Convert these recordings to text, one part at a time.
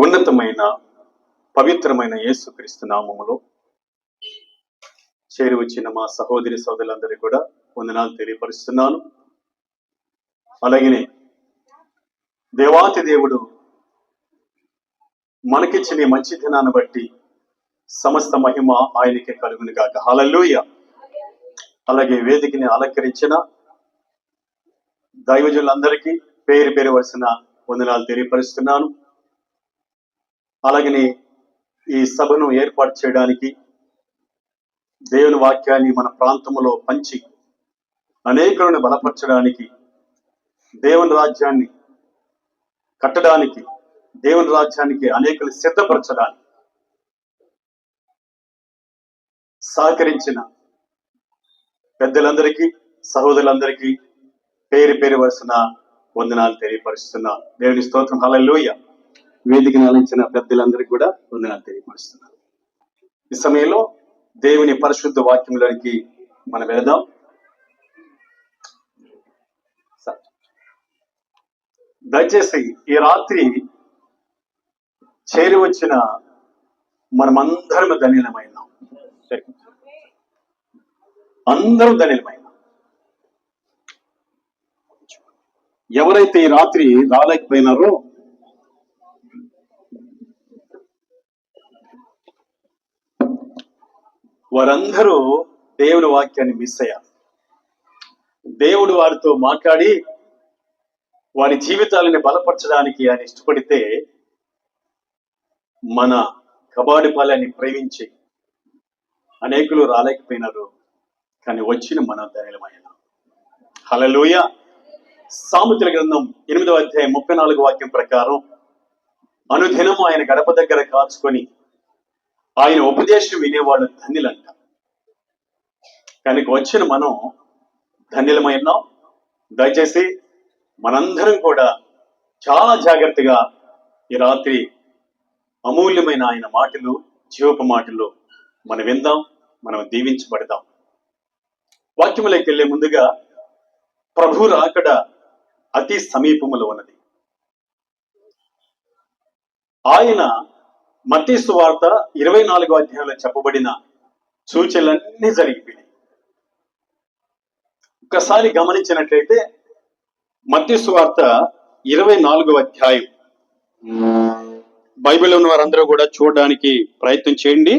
ఉన్నతమైన పవిత్రమైన యేసుక్రీస్తు నామములో చేరి వచ్చిన మా సహోదరి సోదరులందరికీ కూడా వందనాలు తెలియపరుస్తున్నాను. అలాగనే దేవాతి దేవుడు మనకిచ్చిన మంచి దినాన్ని బట్టి సమస్త మహిమ ఆయనకే కలుగును గాక. హల్లెలూయా. అలాగే వేదికని అలంకరించిన దైవజనులందరికీ పేరు పేరు వలసిన వందనాలు తెలియపరుస్తున్నాను. అలాగనే ఈ సభను ఏర్పాటు చేయడానికి, దేవుని వాక్యాన్ని మన ప్రాంతంలో పంచి అనేకులను బలపరచడానికి, దేవుని రాజ్యాన్ని కట్టడానికి, దేవుని రాజ్యానికి అనేకులు సిద్ధపరచడానికి సహకరించిన పెద్దలందరికీ, సహోదరులందరికీ పేరు పేరు వలసిన వందనాలు తెలియపరుస్తున్నాను. దేవుని స్తోత్రం. హల్లెలూయా. వేదికను అలంకరించిన పెద్దలందరికీ కూడా వందనాలు తెలియపరుస్తున్నాను. ఈ సమయంలో దేవుని పరిశుద్ధ వాక్యంలోనికి మనం వెళదాం. దయచేసి ఈ రాత్రి చేరి వచ్చిన మనమందరం ధన్యులమైనాం. అందరం ధన్యులమైనాం. ఎవరైతే ఈ రాత్రి రాలేకపోయినారో వారందరూ దేవుని వాక్యాన్ని మిస్ అయ్యారు. దేవుడు వారితో మాట్లాడి వారి జీవితాలని బలపరచడానికి ఆయన ఇష్టపడితే మన కబాడిపాలని ప్రేమించి అనేకులు రాలేకపోయినారు. కానీ వచ్చిన మన ధన్యులమైన. హల్లెలూయా. సామెతల గ్రంథం 8వ అధ్యాయం 34 వాక్యం ప్రకారం అనుదినం ఆయన గడప దగ్గర కాచుకొని ఆయన ఉపదేశం వినేవాడు ధన్యులంట. కనుక వచ్చిన మనం ధన్యులమైనాం. దయచేసి మనందరం కూడా చాలా జాగ్రత్తగా ఈ రాత్రి అమూల్యమైన ఆయన మాటలు, జీవపు మాటలు మనం విందాం, మనం దీవించబడదాం. వాక్యములోకి వెళ్ళే ముందుగా ప్రభు రాకడ అతి సమీపములో ఉన్నది. ఆయన మత్తయి సువార్త 24వ అధ్యాయంలో చెప్పబడిన సూచనలన్నీ జరిగిపోయినాయి. ఒకసారి గమనించినట్లయితే మత్తయి సువార్త 24వ అధ్యాయం బైబిల్లో ఉన్న వారందరూ కూడా చూడడానికి ప్రయత్నం చేయండి.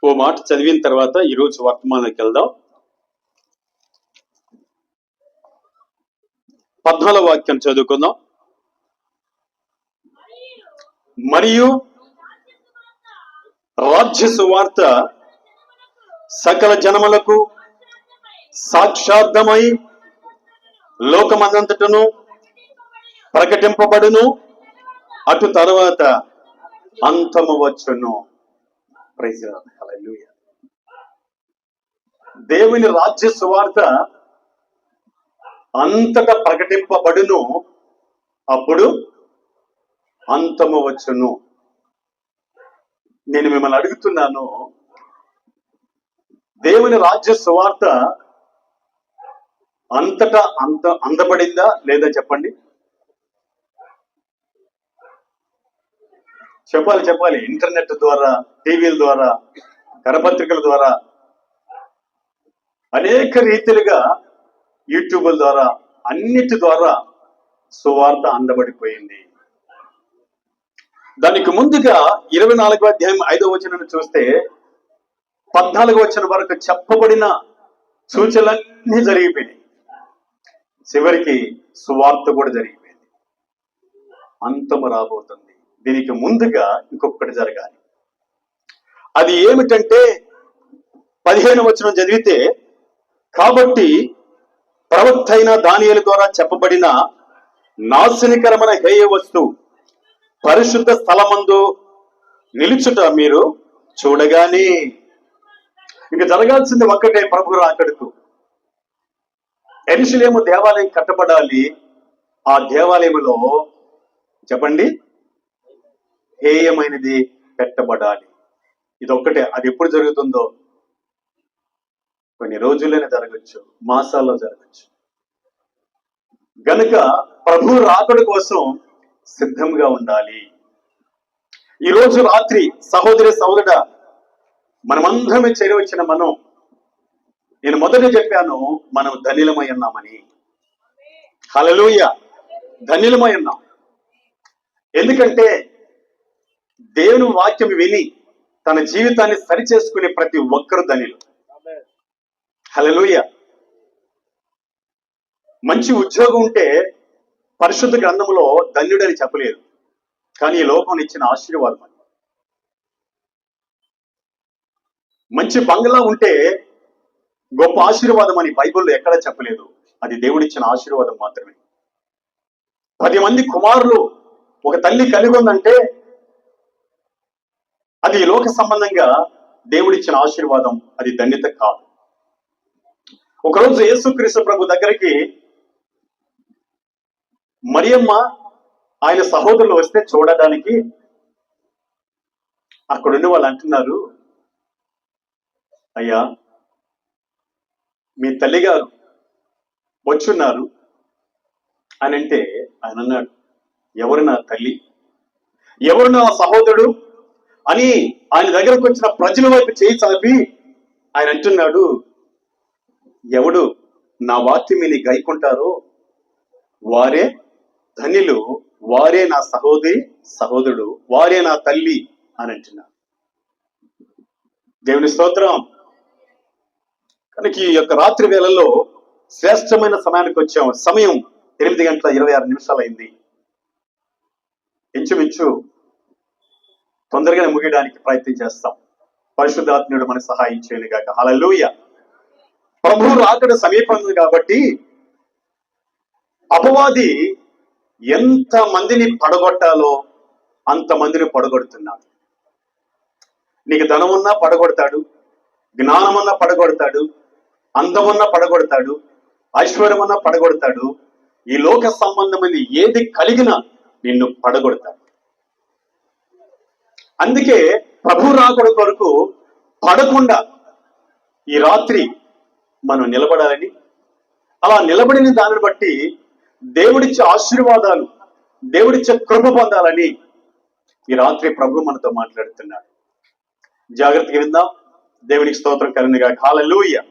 ఓ మాట చదివిన తర్వాత ఈరోజు వర్తమానానికి వెళ్దాం. 14వ వాక్యం చదువుకుందాం. మరియు రాజ్య సువార్త సకల జనములకు సాక్షార్థమై లోకమందంతటను ప్రకటింపబడును, అటు తర్వాత అంతము వచ్చును. Praise the lord. హల్లెలూయా. దేవుని రాజ్య సువార్త అంతటా ప్రకటింపబడును, అప్పుడు అంతము వచ్చును. నేను మిమ్మల్ని అడుగుతున్నాను, దేవుని రాజ్య సువార్త అంతటా అందబడిందా లేదా చెప్పండి. చెప్పాలి. ఇంటర్నెట్ ద్వారా, టీవీల ద్వారా, కరపత్రికల ద్వారా, అనేక రీతిలుగా యూట్యూబ్ల ద్వారా, అన్నిటి ద్వారా సువార్త అందబడిపోయింది. దానికి ముందుగా 24వ అధ్యాయం 5వ వచనాన్ని చూస్తే 14వ వచనం వరకు చెప్పబడిన సూచనలన్నీ జరిగిపోయినాయి. చివరికి సువార్త కూడా జరిగిపోయింది. అంతము రాబోతుంది. దీనికి ముందుగా ఇంకొకటి జరగాలి. అది ఏమిటంటే 15వ వచనం చదివితే, కాబట్టి ప్రవక్త అయిన దానియేలు ద్వారా చెప్పబడిన నాశనకరమైన హేయ వస్తువు పరిశుద్ధ స్థలమందు నిలుచుట మీరు చూడగానే. ఇక జరగాల్సింది ఒక్కటే, ప్రభు రాకడకు యెరూషలేము దేవాలయం కట్టబడాలి. ఆ దేవాలయంలో చెప్పండి, హేయమైనది పెట్టబడాలి. ఇదొక్కటే. అది ఎప్పుడు జరుగుతుందో కొన్ని రోజుల్లోనే జరగచ్చు, మాసాల్లో జరగచ్చు. గనుక ప్రభు రాకడ కోసం సిద్ధంగా ఉండాలి. ఈ రోజు రాత్రి సహోదరి సహోదరుడా, మనమందరమే చేరవచ్చిన నేను మొదట చెప్పాను, మనం ధన్యులమై ఉన్నామని. హల్లెలూయా, ధన్యులమై ఉన్నాం. ఎందుకంటే దేవుని వాక్యం విని తన జీవితాన్ని సరిచేసుకునే ప్రతి ఒక్కరు ధన్యులు. హల్లెలూయా. మంచి ఉద్యోగం ఉంటే పరిశుద్ధ గ్రంథంలో ధన్యుడని చెప్పలేదు, కానీ ఈ లోకం ఇచ్చిన ఆశీర్వాదం అని. మంచి బంగ్లా ఉంటే గొప్ప ఆశీర్వాదం అని బైబిల్లో ఎక్కడా చెప్పలేదు, అది దేవుడిచ్చిన ఆశీర్వాదం మాత్రమే. 10 మంది కుమారులు ఒక తల్లి కలిగి ఉందంటే అది లోక సంబంధంగా దేవుడిచ్చిన ఆశీర్వాదం, అది ధన్యత కాదు. ఒకరోజు యేసుక్రీస్తు ప్రభు దగ్గరికి మరియమ్మ ఆయన సహోదరులు వస్తే చూడడానికి అక్కడున్న వాళ్ళు అంటున్నారు, అయ్యా మీ తల్లిగారు వచ్చున్నారు అని అంటే ఆయన అన్నాడు, ఎవరు నా తల్లి, ఎవరు నా సహోదరుడు అని ఆయన దగ్గరకు వచ్చిన ప్రజల వైపు చేయి చాపి ఆయన అంటున్నాడు, ఎవడు నా వాక్యం విని గైకుంటారో వారే ధన్యులు, వారే నా సహోదరుడు, వారే నా తల్లి అని అంటున్నాడు. దేవుని స్తోత్రం. కనుక ఈ యొక్క రాత్రి వేళల్లో శ్రేష్టమైన సమయానికి వచ్చాం. సమయం 8:26 అయింది. ఇంచుమించు తొందరగానే ముగియడానికి ప్రయత్నం చేస్తాం. పరిశుద్ధాత్ముడు మనకు సహాయం చేయను గాక. హల్లెలూయా. ప్రభు రాకడ సమీపం కాబట్టి అపవాది ఎంత మందిని పడగొట్టాలో అంతమందిని పడగొడుతున్నాడు. నీకు ధనం ఉన్నా పడగొడతాడు, జ్ఞానం ఉన్నా పడగొడతాడు, అందం ఉన్నా పడగొడతాడు, ఐశ్వర్యం ఉన్నా పడగొడతాడు. ఈ లోక సంబంధమైన ఏది కలిగినా నిన్ను పడగొడతాడు. అందుకే ప్రభు రాకడ కొరకు పడకుండా ఈ రాత్రి మనం నిలబడాలని, అలా నిలబడిన దానిని బట్టి దేవుడిచ్చే ఆశీర్వాదాలు, దేవుడిచ్చే కృప పొందాలని ఈ రాత్రి ప్రభు మనతో మాట్లాడుతున్నాడు. జాగ్రత్తగా విందాం. దేవునికి స్తోత్రం కలుగునుగా. హల్లెలూయా.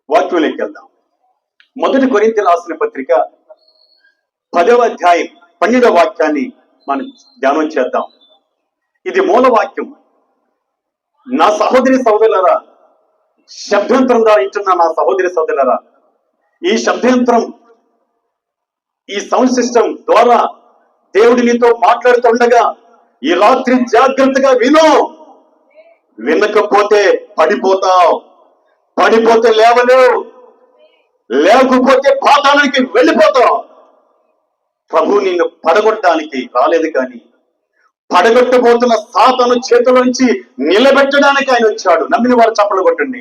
వాక్యంలోకి వెళ్దాం. 1 కొరింథీయులకు రాసిన పత్రిక 10వ అధ్యాయం 12వ వాక్యాన్ని మనం ధ్యానం చేద్దాం. ఇది మూల వాక్యం. నా సహోదరి సహోదరులారా, శబ్దాంతరం ద్వారా వింటున్న నా సహోదరి సహోదరులారా, ఈ శబ్దాంతరం, ఈ సౌండ్ సిస్టమ్ ద్వారా దేవుడి నీతో మాట్లాడుతుండగా ఈ రాత్రి జాగ్రత్తగా విను. వినకపోతే పడిపోతావు, పడిపోతే లేవలేవు, లేకపోతే పాతాళానికి వెళ్ళిపోతావు. ప్రభు నిన్ను పడగొట్టడానికి రాలేదు, కానీ పడగొట్టబోతున్న సాతాను చేతిలోంచి నిలబెట్టడానికి ఆయన వచ్చాడు. నమ్మిన వారు చప్పలు కొట్టండి.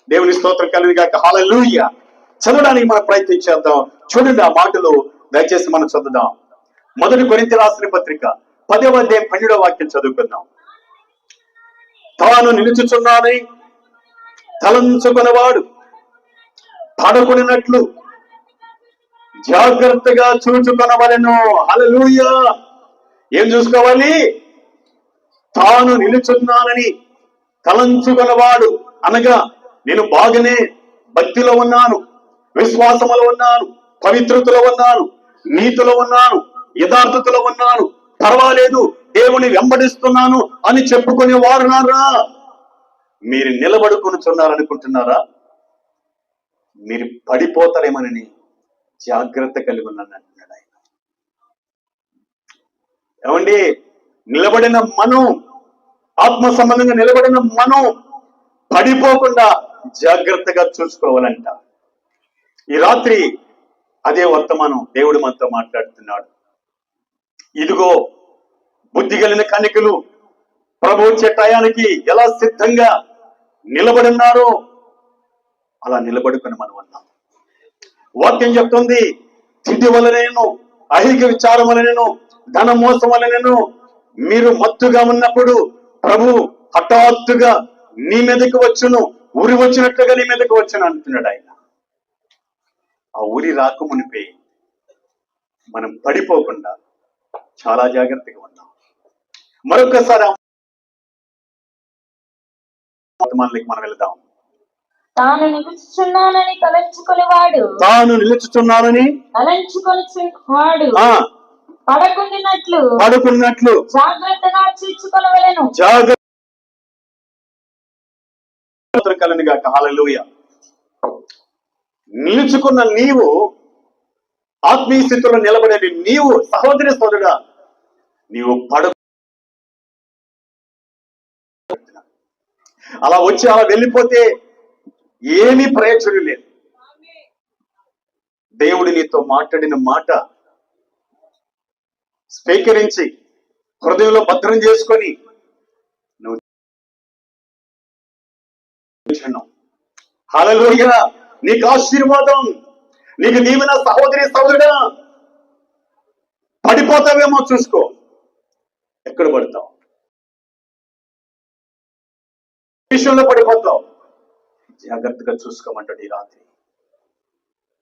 దేవుని స్తోత్రం కలుగుగాక. హల్లెలూయా. చదవడానికి మనం ప్రయత్నం చేద్దాం. చూడండి ఆ మాటలు దయచేసి మనం చదువుదాం. 1 కొరింథీయులకు రాసిన పత్రిక 10వ అధ్యాయం 12వ వాక్యం చదువుకుందాం. తాను నిలుచుచున్నానని తలంచుకున్నవాడు పడకుడినట్లు జాగ్రత్తగా చూచుకొనవలెను. హల్లెలూయా. ఏం చూసుకోవాలి? తాను నిలుచున్నానని తలంచుకున్నవాడు అనగా నేను బాగానే భక్తిలో ఉన్నాను, విశ్వాసములో ఉన్నాను, పవిత్రతలో ఉన్నాను, నీతిలో ఉన్నాను, యథార్థతలో ఉన్నాను, పర్వాలేదు, దేవుని వెంబడిస్తున్నాను అని చెప్పుకునే వారున్నారా? మీరు నిలబడుకొనుచున్నారనుకుంటున్నారా? మీరు పడిపోతారేమని జాగ్రత్త కలిగి ఉన్నాను అంటున్నాడు ఆయన. ఏమండి, నిలబడిన మనం, ఆత్మ సంబంధంగా నిలబడిన మనం పడిపోకుండా జాగ్రత్తగా చూసుకోవాలంట. ఈ రాత్రి అదే వర్తమానం దేవుడు మనతో మాట్లాడుతున్నాడు. ఇదిగో బుద్ధి కలిగిన కన్యకలు ప్రభు వచ్చే టయానికి ఎలా సిద్ధంగా నిలబడిన్నారో అలా నిలబడుకుని మనం అన్నాం. వాక్యం చెప్తుంది, తిండి వలనేను, అహిక విచారం వలనను ధన మోసం వలనను మీరు మత్తుగా ఉన్నప్పుడు ప్రభు హఠాత్తుగా నీ మీదకి వచ్చును, ఉరి వచ్చినట్లుగా నీ మీదకి వచ్చును అంటున్నాడు ఆయన. ఆ ఉరి రాకమునిపే మనం పడిపోకుండా చాలా జాగ్రత్తగా ఉన్నాం. మరొకసారి మనకి మనం వెళ్దాం. తాను నిలుచుచున్నానని తలంచుకునేవాడు తలంచుకొనివాడు పడకుండినట్లు జాగ్రత్తగా చూచుకొనవలెను. హల్లెలూయా. నిలుచుకున్న నీవు, ఆత్మీయ స్థితిలో నిలబడే నీవు, సహోదరి సోదరుడా, నీవు అలా వచ్చి అలా వెళ్ళిపోతే ఏమీ ప్రయోజనం లేదు. దేవుడు నీతో మాట్లాడిన మాట స్వీకరించి హృదయంలో భద్రం చేసుకొని నువ్వు హల్లెలూయా, నీకు ఆశీర్వాదం, నీకు దీవెన. సహోదరి సహోదరుడా, పడిపోతావేమో చూసుకో, ఎక్కడ పడతావు, విషయంలో పడిపోతావు, జాగ్రత్తగా చూసుకోమంటాడు ఈ రాత్రి.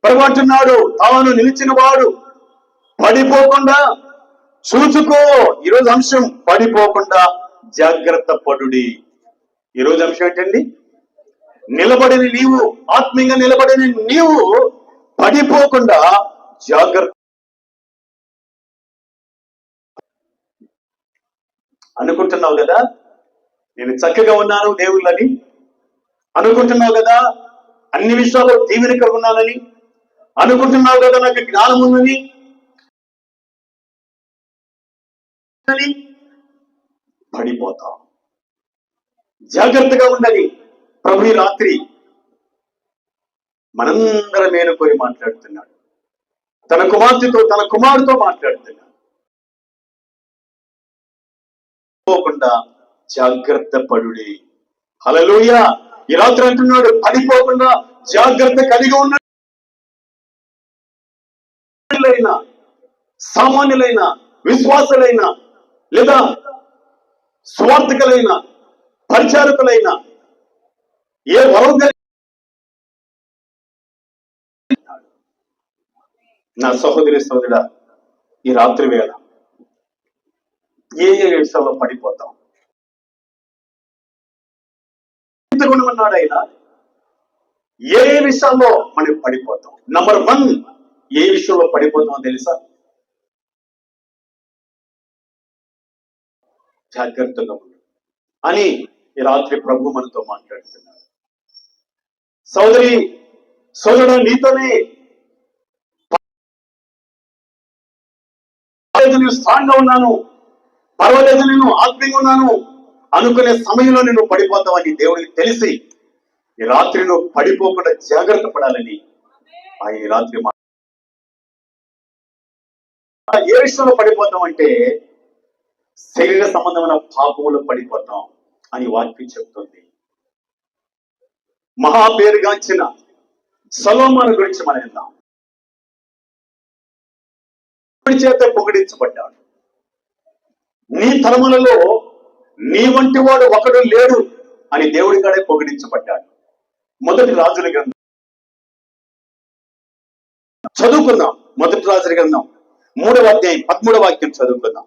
పరమాటున్నాడు, తాను నిలిచిన వాడు పడిపోకుండా చూసుకో. ఈరోజు అంశం పడిపోకుండా జాగ్రత్త పడుడి. ఈరోజు అంశం ఏంటండి? నిలబడిన నీవు, ఆత్మీయంగా నిలబడిన నీవు పడిపోకుండా జాగ్రత్త. అనుకుంటున్నావు కదా నేను చక్కగా ఉన్నాను దేవుళ్ళని, అనుకుంటున్నావు కదా అన్ని విషయాల్లో దీవెనగా ఉన్నానని, అనుకుంటున్నావు కదా నాకు జ్ఞానం ఉందని, పడిపోతావు. జాగ్రత్తగా ఉండని ప్రభు ఈ రాత్రి మనందరం మేలుకొని మాట్లాడుతున్నాడు. తన కుమార్తెతో, తన కుమారుతో మాట్లాడుతున్నాడు. పోకుండా జాగ్రత్త పడుడి. హల్లెలూయా. ఈ రాత్రి అంటున్నాడు, పడిపోకుండా జాగ్రత్త కలిగి ఉన్న సామాన్యులైన, విశ్వాసులైన, లేదా స్వార్థకులైన, పరిచారకులైన, ఏ వరం నా సహోదరి సహోదరుడా, ఈ రాత్రి వేళ ఏ విషయాల్లో పడిపోతాం? ఉన్నాడు ఆయన. ఏ విషయాల్లో మనం పడిపోతాం? నంబర్ 1, ఏ విషయంలో పడిపోతామో తెలుసా? జాగ్రత్తగా ఉండు అని ఈ రాత్రి ప్రభు మనతో మాట్లాడుతున్నారు. సోదరి సోదరుడు, నీతోనే నేను స్ట్రాంగ్ గా ఉన్నాను, పర్వాలేదు, నేను ఆత్మీయంగా ఉన్నాను అనుకునే సమయంలో నేను పడిపోతావని దేవుడికి తెలిసి ఈ రాత్రి నువ్వు పడిపోకుండా జాగ్రత్త పడాలని ఆయన ఈ రాత్రి ఏ విషయంలో పడిపోతాం అంటే శరీర సంబంధమైన పాపములో పడిపోతాం అని వాక్యం చెప్తుంది. మహా పేరుగాంచిన సొలొమోను గురించి మనం విందాం. చేత పొగిడించబడ్డాడు. నీ తరములలో నీ వంటి వాడు ఒకడు లేడు అని దేవుడి కాడే పొగిడించబడ్డాడు. మొదటి రాజుల గ్రంథం చదువుకుందాం. మొదటి రాజుల గ్రంథం 3వ అధ్యాయం 13వ వాక్యం చదువుకుందాం.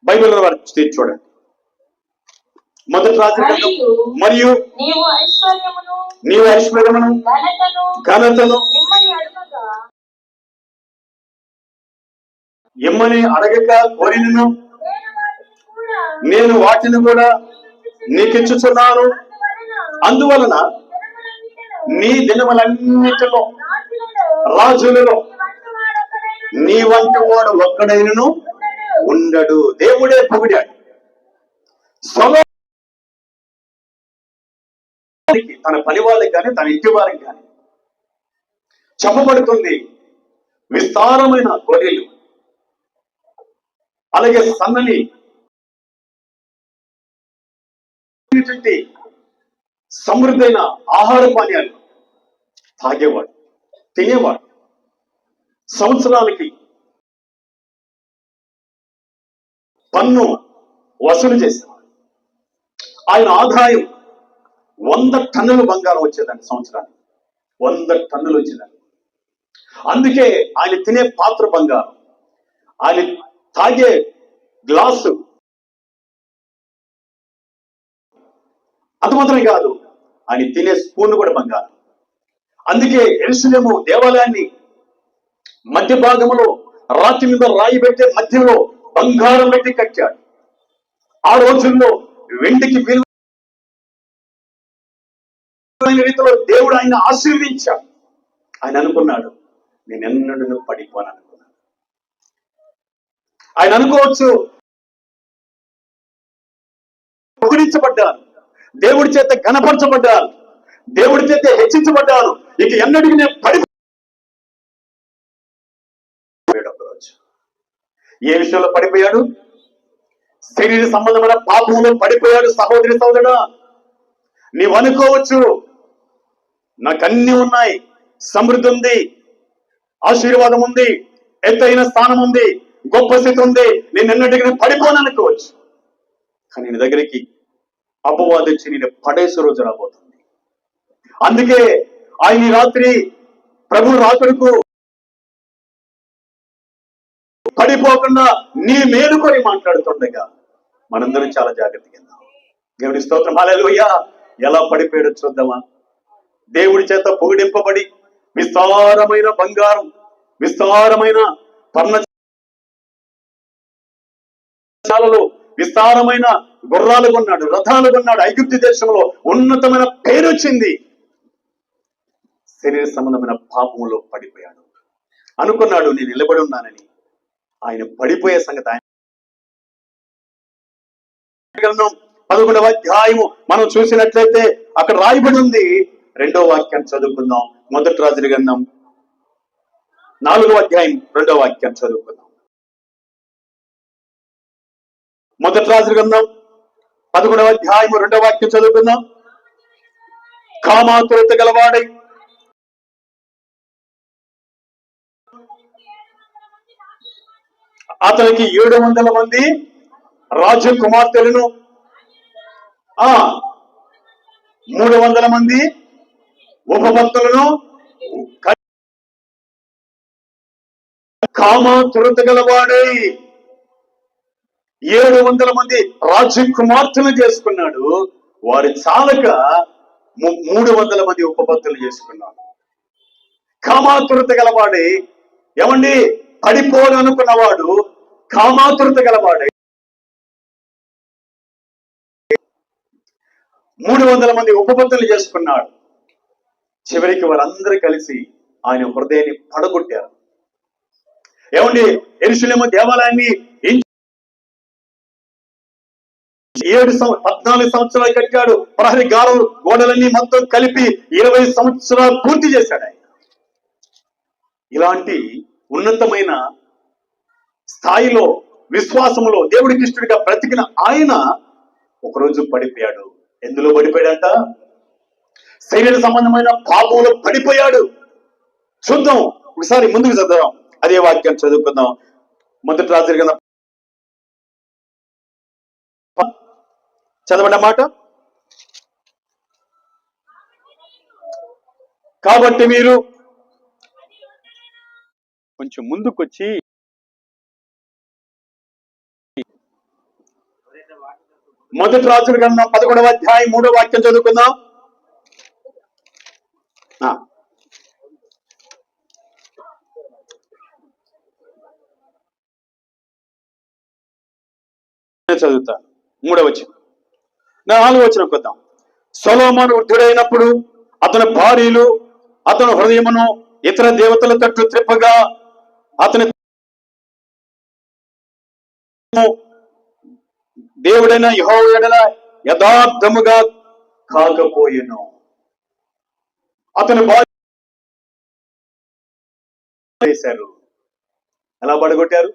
బైబిల్ వారు చూడండి. మొదటి రాజుల గ్రంథం. మరియు నీవు ఐశ్వర్యమును ఘనతను ఇమ్మని అడగక కోరినను నేను వాటిని కూడా నీకిచ్చుచున్నాను. అందువలన నీ దినములన్నిటిలో రాజులలో నీ వంటి వాడు ఒక్కడైనను ఉండడు. దేవుడే పొగిడాడు. తన పని వాళ్ళకి కానీ తన ఇంటి వారికి కానీ చెప్పబడుతుంది, విస్తారమైన గొర్రెలు, అలాగే సన్నని సమృద్ధైన ఆహార పానీయాలు తాగేవాడు, తినేవాడు. సంవత్సరాలకి పన్ను వసూలు చేసేవాడు. ఆయన ఆదాయం 100 టన్నుల బంగారం వచ్చేదండి సంవత్సరానికి. 100 టన్నులు వచ్చేదండి. అందుకే ఆయన తినే పాత్ర బంగారం, ఆయన తాగే గ్లాసు అది మాత్రమే కాదు, ఆయన తినే స్పూన్ కూడా బంగారం. అందుకే యెరూషలేము దేవాలయాన్ని మధ్య భాగంలో రాతి మీద రాయి పెట్టే మధ్యలో బంగారం పెట్టి కట్టాడు. ఆ రోజుల్లో వెండికి విలువైన రీతిలో దేవుడు ఆయన ఆశీర్వదించాడు. ఆయన అనుకున్నాడు, నేను ఎన్నడూ పడిపోను అనుకున్నాను. ఆయన అనుకోవచ్చు, పొగిడించబడ్డాను, దేవుడి చేత ఘనపరచబడ్డాను, దేవుడి చేత హెచ్చించబడ్డాను, ఇక ఎన్నటికి నేను పడిపోయాడు. ఒకరోజు ఏ విషయంలో పడిపోయాడు? శరీర సంబంధమైన పాపంలో పడిపోయాడు. సహోదరి సోదరుడా, నీవు అనుకోవచ్చు, నాకు అన్ని ఉన్నాయి, సమృద్ధి ఉంది, ఆశీర్వాదం ఉంది, ఎత్తైన స్థానం ఉంది, గొప్ప స్థితి ఉంది, నేను ఎన్నటికీ పడిపోను అనుకోవచ్చు. కానీ నీ దగ్గరికి అపవాది వచ్చి నేను పడేసే రోజు రాబోతుంది. అందుకే ఆయన ఈ రాత్రి ప్రభు రాకడకు పడిపోకుండా నీ మేలుకొని మాట్లాడుతుండగా మనందరం చాలా జాగ్రత్తగా ఉన్నాం. దేవుడి స్తోత్రం, హల్లెలూయా. ఎలా పడిపోయాడో చూద్దామా? దేవుడి చేత పొగిడింపబడి విస్తారమైన బంగారం, విస్తారమైన పర్ణశాలలో విస్తారమైన గుర్రాలు కొన్నాడు, రథాలు కొన్నాడు. ఐగుప్తు దేశంలో ఉన్నతమైన పేరు వచ్చింది. శరీర సంబంధమైన పాపంలో పడిపోయాడు. అనుకున్నాడు నేను నిలబడి ఉన్నానని. ఆయన పడిపోయే సంగతి ఆయన 11వ అధ్యాయము మనం చూసినట్లయితే అక్కడ రాయబడి ఉంది. 2వ వాక్యాన్ని చదువుకుందాం. మొదటి రాజుల గ్రంథం 4వ అధ్యాయం 2వ వాక్యాన్ని చదువుకుందాం. మొదటి రాజుల గ్రంథం 11వ అధ్యాయము 2వ వాక్యం చదువుకుందాం. కామాతురత గలవాడై అతనికి 700 మంది రాజకుమార్తెలను 300 మంది ఉపపత్తులను, కామాతురత గలవాడై 700 మంది రాజకుమార్తెలను చేసుకున్నాడు. వారి చాలక 300 మంది ఉపపత్తులు చేసుకున్నాడు. కామాతురత గలవాడై, ఏమండి, పడిపోను అనుకున్నవాడు కామాతురత గలవాడై 300 మంది ఉపపత్తులు చేసుకున్నాడు. చివరికి వారందరూ కలిసి ఆయన హృదయాన్ని పడగొట్టారు. ఏమండి, యెరూషలేము దేవాలయాన్ని 14 సంవత్సరాలు కట్టాడు. ప్రహరీ గోడలన్నీ మొత్తం కలిపి 20 సంవత్సరాలు పూర్తి చేశాడు ఆయన. ఇలాంటి ఉన్నతమైన స్థాయిలో విశ్వాసములో దేవుడికి ఇష్టడిగా బ్రతికిన ఆయన ఒకరోజు పడిపోయాడు. ఎందులో పడిపోయాడంట? శరీర సంబంధమైన పాపంలో పడిపోయాడు. చూద్దాం, ఒకసారి ముందుకు చదువుదాం. అదే వాక్యం చదువుకుందాం. మొదటి రాజుల గ్రంథం చదవండి మాట. కాబట్టి మీరు కొంచెం ముందుకొచ్చి మొదటి రాజుల గ్రంథం 11వ అధ్యాయం 3వ వాక్యం చదువుకుందాం. చదువుతా 3వ వచనం, 4వ వచనం కొద్దాం. సొలొమోను వృద్ధుడైనప్పుడు అతని భార్యలు అతని హృదయమును ఇతర దేవతల తట్టు త్రిప్పగా అతని దేవుడైన యెహోవా యెడల యథార్థముగా కాకపోయెను. అతని భార్య చేశారు. ఎలా పడగొట్టారు?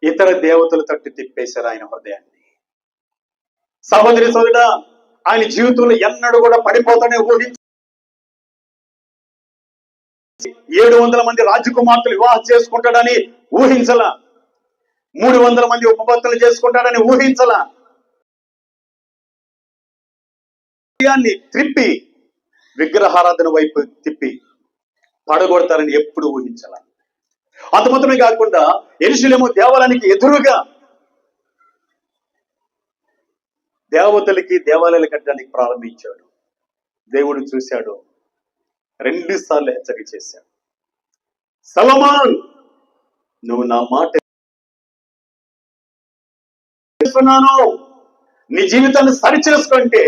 ఇతర దేవతల తట్టు తిప్పేశారు ఆయన హృదయాన్ని. సహోదరి సోదరుడా, ఆయన జీవితంలో ఎన్నడూ కూడా పడిపోతానే ఊహించి 700 మంది రాజకుమార్తెలు వివాహం చేసుకుంటాడని ఊహించలా. 300 మంది ఉపపత్తులు చేసుకుంటాడని ఊహించలా. త్రిప్పి విగ్రహారాధన వైపు తిప్పి పడగొడతారని ఎప్పుడు ఊహించాల. అంత మాత్రమే కాకుండా యెరూషలేము దేవాలయానికి ఎదురుగా దేవతలకి దేవాలయాలు కట్టడానికి ప్రారంభించాడు. దేవుడు చూశాడు, 2 సార్లు హెచ్చరిక చేశాడు. సొలొమోన్, నువ్వు నా మాట నీ జీవితాన్ని సరిచేసుకుంటే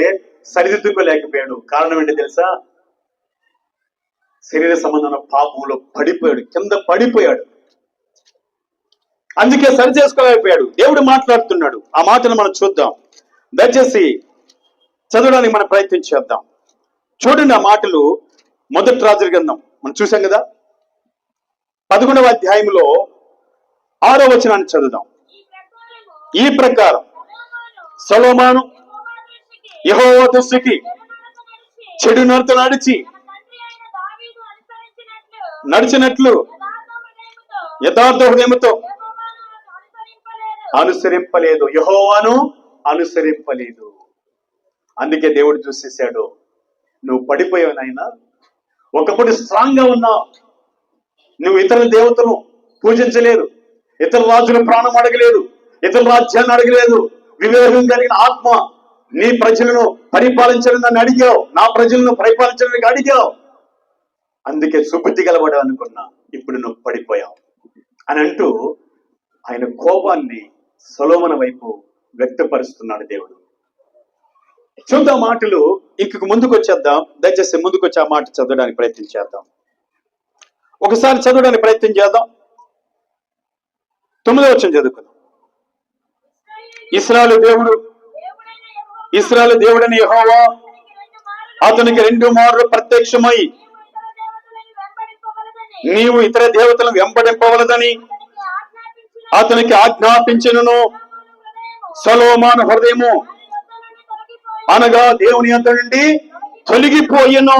సరిదిద్దుకోలేకపోయాడు. కారణం ఏంటి తెలుసా? శరీర సంబంధమైన పాపంలో పడిపోయాడు, కింద పడిపోయాడు. అందుకే సరి చేసుకోలేకపోయాడు. దేవుడు మాట్లాడుతున్నాడు. ఆ మాటను మనం చూద్దాం. దయచేసి చదవడానికి మనం ప్రయత్నం చేద్దాం. చూడండి ఆ మాటలు. మొదటి రాజుల గ్రంథం మనం చూసాం కదా, 11వ అధ్యాయంలో 6వ వచనాన్ని చదువుదాం. ఈ ప్రకారం సొలొమోను యెహోవా దృష్టికి చెడు నడత నడిచినట్లు యథార్థ హృదయముతో అనుసరింపలేదు. యెహోవాను అనుసరింపలేదు. అందుకే దేవుడు చూసేశాడు, నువ్వు పడిపోయావు నాయనా. ఒకప్పుడు స్ట్రాంగ్ గా ఉన్నావు. నువ్వు ఇతర దేవతను పూజించలేదు, ఇతర రాజుల ప్రాణం అడగలేదు, ఇతర రాజ్యాన్ని అడగలేదు. వివేకం కలిగిన ఆత్మ నీ ప్రజలను పరిపాలించడం నన్ను అడిగావు, నా ప్రజలను పరిపాలించడానికి అడిగావు. అందుకే సుబుద్ధి గలవాడు అనుకున్నా. ఇప్పుడు నువ్వు పడిపోయావు అని అంటూ ఆయన కోపాన్ని సొలొమోను వైపు వ్యక్తపరుస్తున్నాడు దేవుడు. చూద్దాం మాటలు. ఇంక ముందుకు వచ్చేద్దాం. దయచేసి ముందుకు వచ్చి ఆ మాట చదవడానికి ప్రయత్నం చేద్దాం. ఒకసారి చదవడానికి ప్రయత్నం చేద్దాం. 9వ వచనం చదువుకుందాం. ఇశ్రాయేలు దేవుడైన యెహోవా అతనికి 2 మార్లు ప్రత్యక్షమై నీవు ఇతర దేవతలను వెంబడింపవలదని అతనికి ఆజ్ఞాపించును. సొలొమోను హృదయము అనగా దేవుని యొద్ద నుండి తొలగిపోయాడు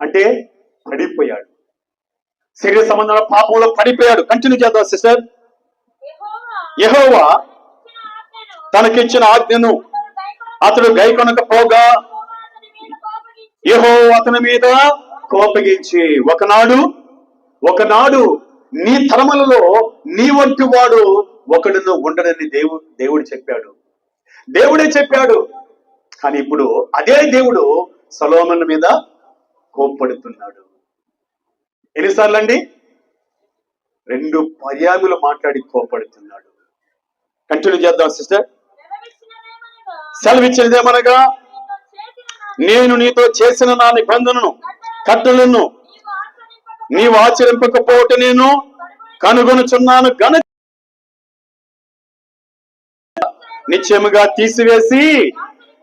అంటే పడిపోయాడు. శరీర సంబంధాల పాపంలో పడిపోయాడు. కంటిన్యూ చేద్దాం సిస్టర్. యెహోవా తనకిచ్చిన ఆజ్ఞను అతడు గైకొనకపోగా యెహోవా అతని మీద కోపగించి ఒకనాడు నీ తరములలో నీ వంటి వాడు ఒకడును ఉండడని దేవుడే చెప్పాడు. కానీ ఇప్పుడు అదే దేవుడు సొలొమోను మీద కోప్పడుతున్నాడు. ఎన్నిసార్లు అండి? 2 పర్యాయములు మాట్లాడి కోప్పడుతున్నాడు. కంటిన్యూ చేద్దాం సిస్టర్. సెలవిచ్చినదేమనగా నేను నీతో చేసిన నా నిబంధనను కట్టలను నీవు ఆచరింపకపోవట నేను కనుగొనుచున్నాను గనుక నిశ్చయముగా తీసివేసి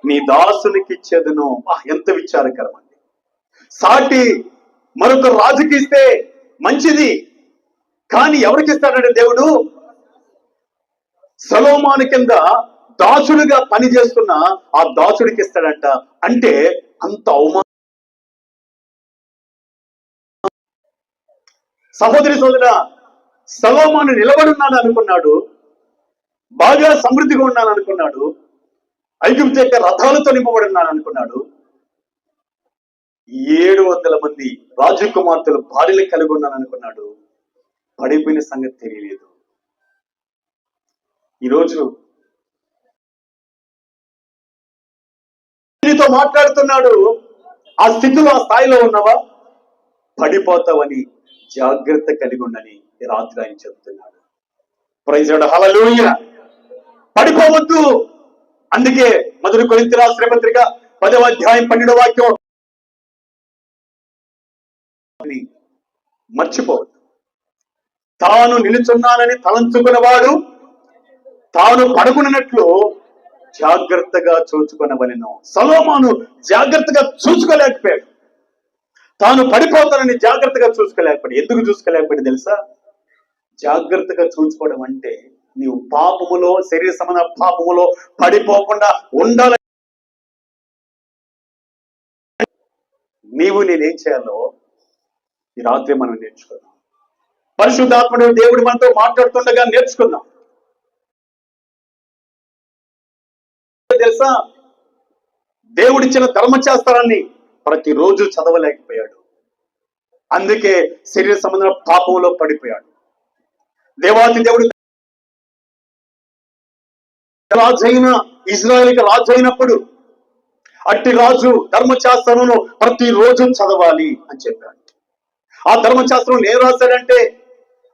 నీ దాసునికి ఇచ్చేదను. ఎంత విచారకరం అండి. సాటి మరొక రాజుకి ఇస్తే మంచిది, కానీ ఎవరికి ఇస్తాడంటే దేవుడు సొలొమోను కింద దాసుడుగా పనిచేస్తున్న ఆ దాసుడికి ఇస్తాడంట. అంటే అంత అవమానం. సహోదరి సోదరా, సొలొమోను నిలబడున్నాడు అనుకున్నాడు, బాగా సమృద్ధిగా ఉన్నాను అనుకున్నాడు, ఐగుప్తు యొక్క రథాలతో నింపబడి ఉన్నాను అనుకున్నాడు. 700 మంది రాజకుమార్తెలు భార్యలు కలిగి ఉన్నాను అనుకున్నాడు. పడిపోయిన సంగతి తెలియలేదు. ఈరోజు నీతో మాట్లాడుతున్నాడు. ఆ స్థితిలో, ఆ స్థాయిలో ఉన్నావా? పడిపోతావని జాగ్రత్త కలిగి ఉండని రాత్రి ఆయన చెబుతున్నాడు. ప్రైజ్ లార్డ్, హల్లెలూయా. పడిపోవద్దు. అందుకే మొదటి కొరింథీ రాసిన పత్రిక 10వ అధ్యాయం 12వ వాక్యం మర్చిపోవద్దు. తాను నిలుచున్నానని తలంచుకున్నవాడు తాను పడుకున్నట్లు జాగ్రత్తగా చూచుకొనవలెను. సొలొమోను జాగ్రత్తగా చూసుకోలేకపోయాడు. తాను పడిపోతానని జాగ్రత్తగా చూసుకోలేకపోయాడు. ఎందుకు చూసుకోలేకపోయాడు తెలుసా? జాగ్రత్తగా చూసుకోవడం అంటే నీవు పాపములో, శరీర సంబంధ పాపములో పడిపోకుండా ఉండాలి. నీవు నేనేం చేయాలో ఈ రాత్రి మనం నేర్చుకుందాం. పరిశుద్ధాత్ముడు దేవుడు మనతో మాట్లాడుతుండగా నేర్చుకుందాం. తెలుసా, దేవుడిచ్చిన ధర్మశాస్త్రాన్ని ప్రతిరోజు చదవలేకపోయాడు. అందుకే శరీర సంబంధమైన పాపంలో పడిపోయాడు. దేవాది దేవుడు రాజైన ఇజ్రాయేలుకి రాజు అయినప్పుడు అట్టి రాజు ధర్మశాస్త్రమును ప్రతిరోజు చదవాలి అని చెప్పాడు. ఆ ధర్మశాస్త్రం ఏం రాశాడంటే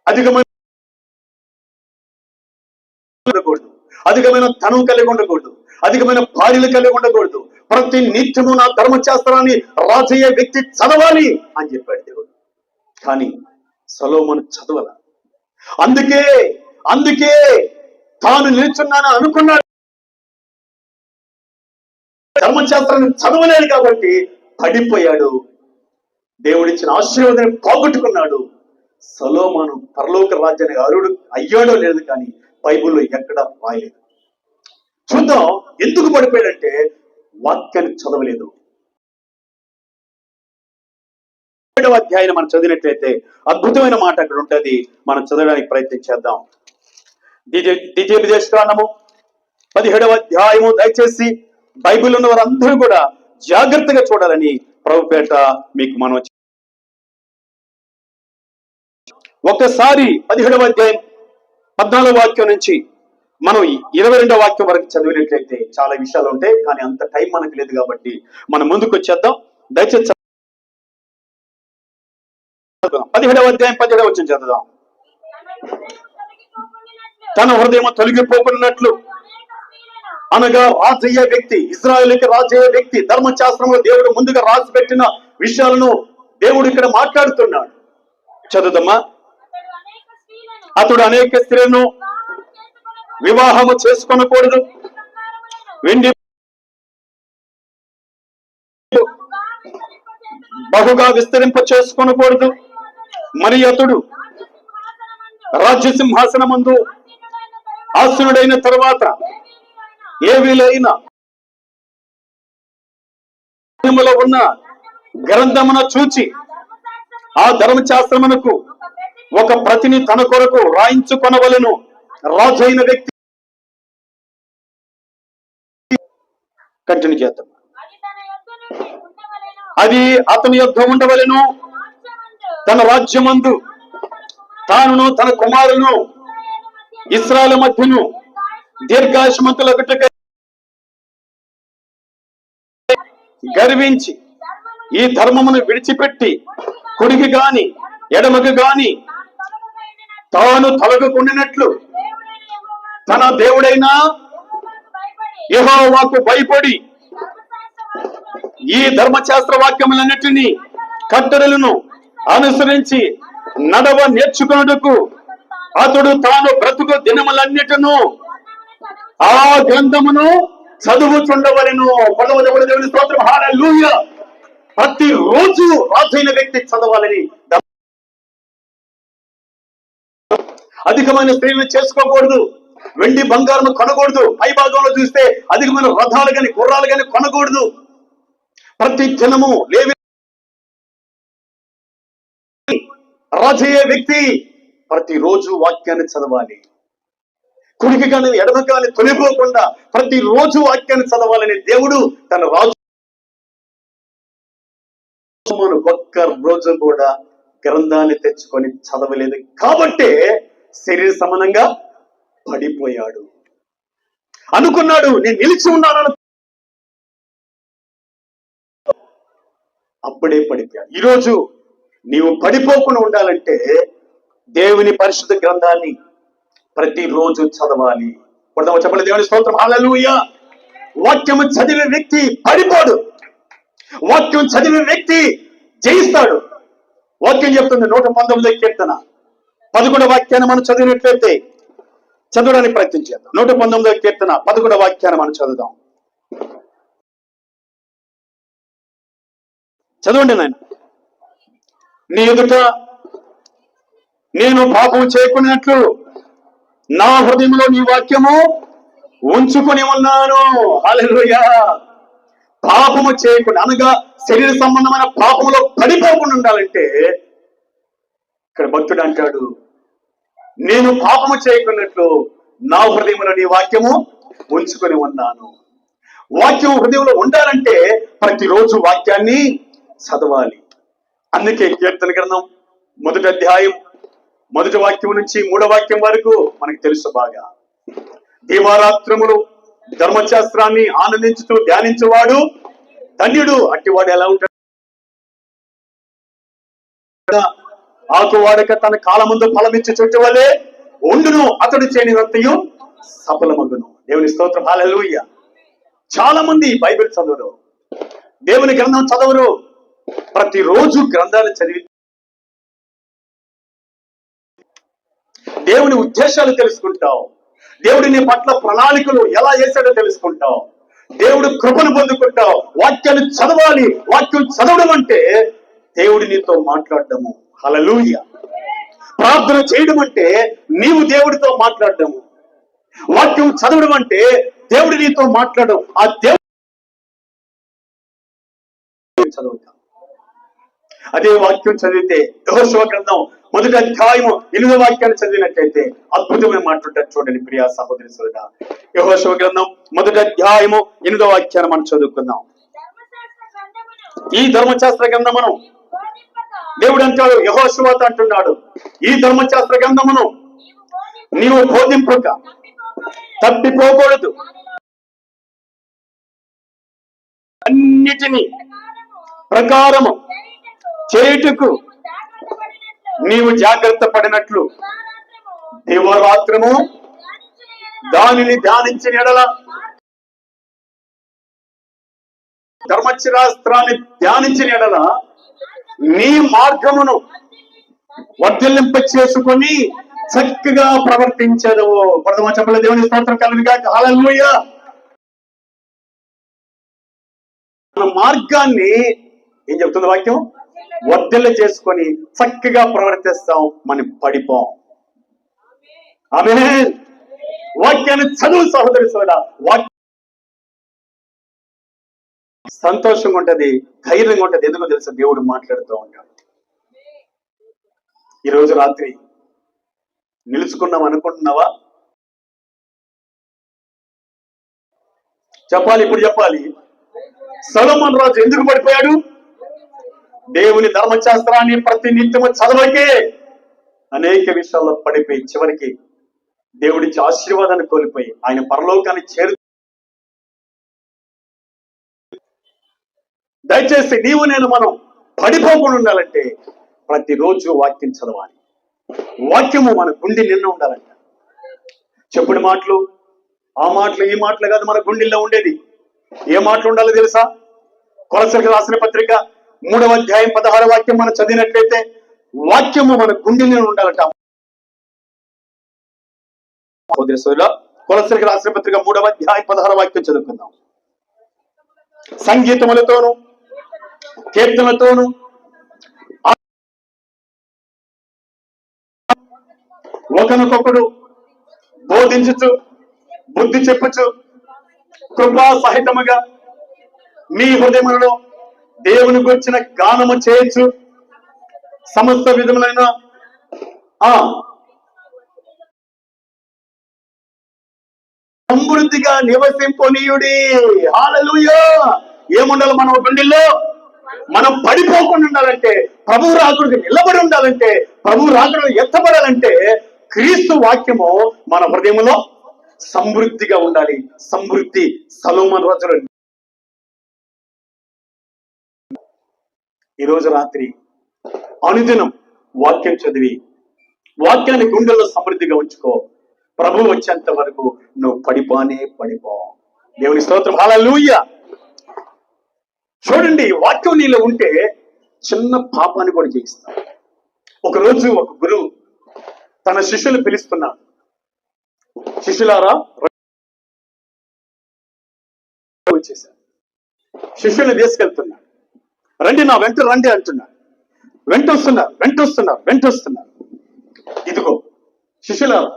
అధికమైన ధనం కలిగి ఉండకూడదు, అధికమైన భార్యలు కలిగి ఉండకూడదు, ప్రతి నిత్యము నా ధర్మశాస్త్రాన్ని రాజయ్యే వ్యక్తి చదవాలి అని చెప్పాడు దేవుడు. కానీ సొలొమోను చదవాల. అందుకే తాను నిల్చున్నాను అనుకున్నాడు. ధర్మశాస్త్రాన్ని చదవలేడు కాబట్టి పడిపోయాడు. దేవుడిచ్చిన ఆశీర్వాదాన్ని పోగొట్టుకున్నాడు. సొలొమోను పరలోక రాజ్యానికి అర్హుడు అయ్యాడో లేదు కానీ బైబిల్లో ఎక్కడ రాయలేదు. చూద్దాం ఎందుకు పడిపోయాడంటే వాక్యాన్ని చదవలేదు. 7వ అధ్యాయం మనం చదివినట్లయితే అద్భుతమైన మాట అక్కడ ఉంటుంది. మనం చదవడానికి ప్రయత్నం చేద్దాం. ద్వితీయోపదేశకాండము 17వ అధ్యాయము. దయచేసి బైబిల్ ఉన్న వారందరూ కూడా జాగ్రత్తగా చూడాలని ప్రభుపేట మీకు మనం ఒక్కసారి 17వ అధ్యాయం 14వ వాక్యం నుంచి మనం 22వ వాక్యం వరకు చదివినట్లయితే చాలా విషయాలు ఉంటాయి. కానీ అంత టైం మనకు లేదు కాబట్టి మనం ముందుకు వచ్చేద్దాం. దయచేసి 17వ అధ్యాయం 17వ వచనం చదువుదాం. తన హృదయం తొలగిపోకున్నట్లు అనగా రాజయ్యే వ్యక్తి, ఇజ్రాయేలుకి రాజయ్యే వ్యక్తి, ధర్మశాస్త్రంలో దేవుడు ముందుగా రాసి పెట్టిన విషయాలను దేవుడు ఇక్కడ మాట్లాడుతున్నాడు. చదువుదమ్మా. అతడు అనేక స్త్రీలను వివాహము చేసుకొనకూడదు, వెండి బహుగా విస్తరింప చేసుకొనకూడదు. మరి అతడు రాజ్య సింహాసనమందు ఆసీనుడైన తరువాత ఏవీలైన ఉన్న గ్రంథమున చూచి ఆ ధర్మశాస్త్రమునకు ఒక ప్రతిని తన కొరకు రాయించుకొనవలెను. రాజైన వ్యక్తి కంటిన్యూ చేద్దాం. అది అతని యొద్ద ఉండవలెను. తన రాజ్యమందు తానును తన కుమారును ఇశ్రాయేలు మధ్యను దీర్ఘాయుష్మంతులగుటకై గర్వించి ఈ ధర్మమును విడిచిపెట్టి కుడికి గాని ఎడమకు గాని తాను తొలగకుండినట్లు తన దేవుడైన యెహోవాకు భయపడి ఈ ధర్మశాస్త్ర వాక్యములన్నిటినీ కట్టడలను అనుసరించి నడవ నేర్చుకున్నటకు అతడు తాను బ్రతుకు దినములన్నిటిను ఆ గ్రంథమును చదువుచుండవలెను. దేవుని స్తోత్రం, హల్లెలూయా. ప్రతిరోజు రాజైన వ్యక్తి చదవాలని. అధికమైన స్త్రీలను చేసుకోకూడదు, వెండి బంగారం కొనకూడదు. పై భాగంలో చూస్తే అధికమైన రథాలు గాని గుర్రాలు గాని కొనకూడదు. ప్రతి దినము లేవి రాజయ్యే వ్యక్తి ప్రతిరోజు వాక్యాన్ని చదవాలి. కుడికి కానీ ఎడమ కానీ తొలిపోకుండా ప్రతిరోజు వాక్యాన్ని చదవాలని దేవుడు తన రాజు ఒక్క రోజు కూడా గ్రంథాన్ని తెచ్చుకొని చదవలేదు కాబట్టే శరీర సమానంగా పడిపోయాడు. అనుకున్నాడు నేను నిలిచి ఉన్నాను, అప్పుడే పడిపోయాడు. ఈరోజు నీవు పడిపోకుండా ఉండాలంటే దేవుని పరిశుద్ధ గ్రంథాన్ని ప్రతిరోజు చదవాలి. చెప్పండి దేవుని స్తోత్రం, హల్లెలూయా. వాక్యము చదివే వ్యక్తి పడిపోడు. వాక్యం చదివే వ్యక్తి జయిస్తాడు. వాక్యం చెప్తుంది 119వ కీర్తన 11వ వాక్యాన్ని మనం చదివినట్లయితే చదవడానికి ప్రయత్నం చేద్దాం. 119వ కీర్తన 11వ వాక్యాన్ని మనం చదువుదాం. చదవండి నాయన. నీ ఎదుట నేను పాపం చేయకున్నట్లు నా హృదయంలో నీ వాక్యము ఉంచుకొని ఉన్నాను. హల్లెలూయా. పాపము చేయకుండా అనగా శరీర సంబంధమైన పాపములో పడిపోకుండా ఉండాలంటే ఇక్కడ భక్తుడు అంటాడు, నేను పాపము చేయకున్నట్లు నా హృదయంలో నీ వాక్యము ఉంచుకొని ఉన్నాను. వాక్యం హృదయంలో ఉండాలంటే ప్రతిరోజు వాక్యాన్ని చదవాలి. అందుకే కీర్తన గ్రంథం 1వ అధ్యాయం 1వ వాక్యం నుంచి 3వ వాక్యం వరకు మనకు తెలుసు బాగా. దీవారాత్రములు ధర్మశాస్త్రాన్ని ఆనందించుతూ ధ్యానించేవాడు ధన్యుడు. అట్టివాడు ఎలా ఉంటాడు? ఆకువాడక తన కాలముందు ఫలమిచ్చి చుట్టు వలె ఉండును, అతడు చేయనిదంతయు సఫలమగును. దేవుని స్తోత్రం, హల్లెలూయా. చాలా మంది బైబిల్ చదవరు, దేవుని గ్రంథం చదవరు. ప్రతిరోజు గ్రంథాలు చదివి దేవుని ఉద్దేశాలు తెలుసుకుంటావు, దేవుడి నీ పట్ల ప్రణాళికలు ఎలా చేశాడో తెలుసుకుంటావు, దేవుడు కృపను పొందుకుంటావు. వాక్యాన్ని చదవాలి. వాక్యం చదవడం అంటే దేవుడి నీతో మాట్లాడడము. హల్లెలూయా. ప్రార్థన చేయడం అంటే నీవు దేవుడితో మాట్లాడడము. వాక్యం చదవడం అంటే దేవుడి నీతో మాట్లాడడం. ఆ దేవుడు చదువుతాం. అదే వాక్యం చదివితే యెహోషువ గ్రంథం 1వ అధ్యాయం 8వ వాక్యాన్ని చదివినట్లయితే అద్భుతమైన మాట్లాడతారు. చూడండి ప్రియా సహోదరి సోదరా, యెహోషువ గ్రంథం 1వ అధ్యాయము 8వ వాక్యాన్ని మనం చదువుకుందాం. ఈ ధర్మశాస్త్ర గ్రంథమును దేవుడు అంటాడు, యెహోషువతో అంటున్నాడు, ఈ ధర్మశాస్త్ర గ్రంథమును నీవు బోధింపక తప్పిపోకూడదు, అన్నిటినీ ప్రకారము చేయుటకు నీవు జాగ్రత్త పడినట్లు దివారాత్రము దానిని ధ్యానించిన ఎడల, ధర్మశాస్త్రాన్ని ధ్యానించిన ఎడల నీ మార్గమును వర్ధిల్లింప చేసుకొని చక్కగా ప్రవర్తించదు. ప్రథమ చెప్పల దేవుని స్తోత్రం కలుగుగా. హల్లెలూయా. మన మార్గాన్ని ఏం చెప్తుంది వాక్యం? వర్ధిల్ల చేసుకొని చక్కగా ప్రవర్తిస్తాం, మనం పడిపోం. ఆమేన్. వాక్యాన్ని చదువు సహోదరి సోదరా. వాక్యం సంతోషంగా ఉంటది, ధైర్యంగా ఉంటది. ఎందుకో తెలుసా? దేవుడు మాట్లాడుతూ ఉంటాడు. ఈరోజు రాత్రి నిలుచుకున్నాం అనుకుంటున్నావా? చెప్పాలి, ఇప్పుడు చెప్పాలి. సొలొమోను రాజు ఎందుకు పడిపోయాడు? దేవుని ధర్మశాస్త్రాన్ని ప్రతి నిత్యము చదవకే అనేక విషయాల్లో పడిపోయి చివరికి దేవుడిచ్చి ఆశీర్వాదాన్ని కోల్పోయి ఆయన పరలోకాన్ని చేరు. దయచేసి నీవు నేను మనం పడిపోకుండా ఉండాలంటే ప్రతిరోజు వాక్యం చదవాలి. వాక్యము మన గుండె నిన్న ఉండాలంట. చెప్పుడు మాటలు, ఆ మాటలు, ఈ మాటలు కాదు మన గుండెల్లో ఉండేది. ఏ మాటలు ఉండాలో తెలుసా? కొలసీలకు రాసిన పత్రిక 3వ అధ్యాయం 16వ వాక్యం మనం చదివినట్లయితే వాక్యము మన గుండె నిన్న ఉండాలంట. కొలసీలకు రాసిన పత్రిక 3వ అధ్యాయం 16వ వాక్యం చదువుకుందాం. సంగీతములతోను కీర్తనలతోను ఒకరికొకడు బోధించుచు బుద్ధి చెప్పుచు కృపా సహితముగా మీ హృదయములలో దేవుని గురించిన గానము చేయొచ్చు సమస్త విధములైన సమృద్ధిగా నివసింపనీయుడి. హల్లెలూయా. ఏముండాలి మన గుండెల్లో? మనం పడిపోకుండా ఉండాలంటే, ప్రభు రాకుడికి నిలబడి ఉండాలంటే, ప్రభు రాకుడు ఎత్తబడాలంటే క్రీస్తు వాక్యము మన హృదయంలో సమృద్ధిగా ఉండాలి. సమృద్ధి సొలొమోను రాజులో. ఈరోజు రాత్రి అనుదినం వాక్యం చదివి వాక్యాన్ని గుండెల్లో సమృద్ధిగా ఉంచుకో. ప్రభు వచ్చేంత వరకు నువ్వు పడిపో. దేవుని స్తోత్రం. హల్లెలూయా. చూడండి, వాక్యం నీలో ఉంటే చిన్న పాపాన్ని కూడా చేయిస్తాం. ఒకరోజు ఒక గురువు తన శిష్యులు పిలుస్తున్నాడు. శిష్యులారా వచ్చేసారు. శిష్యుల్ని తీసుకెళ్తున్నాడు. రండి, నా వెంట రండి అంటున్నాడు. వెంటొస్తున్నారు. ఇదిగో శిష్యులారా,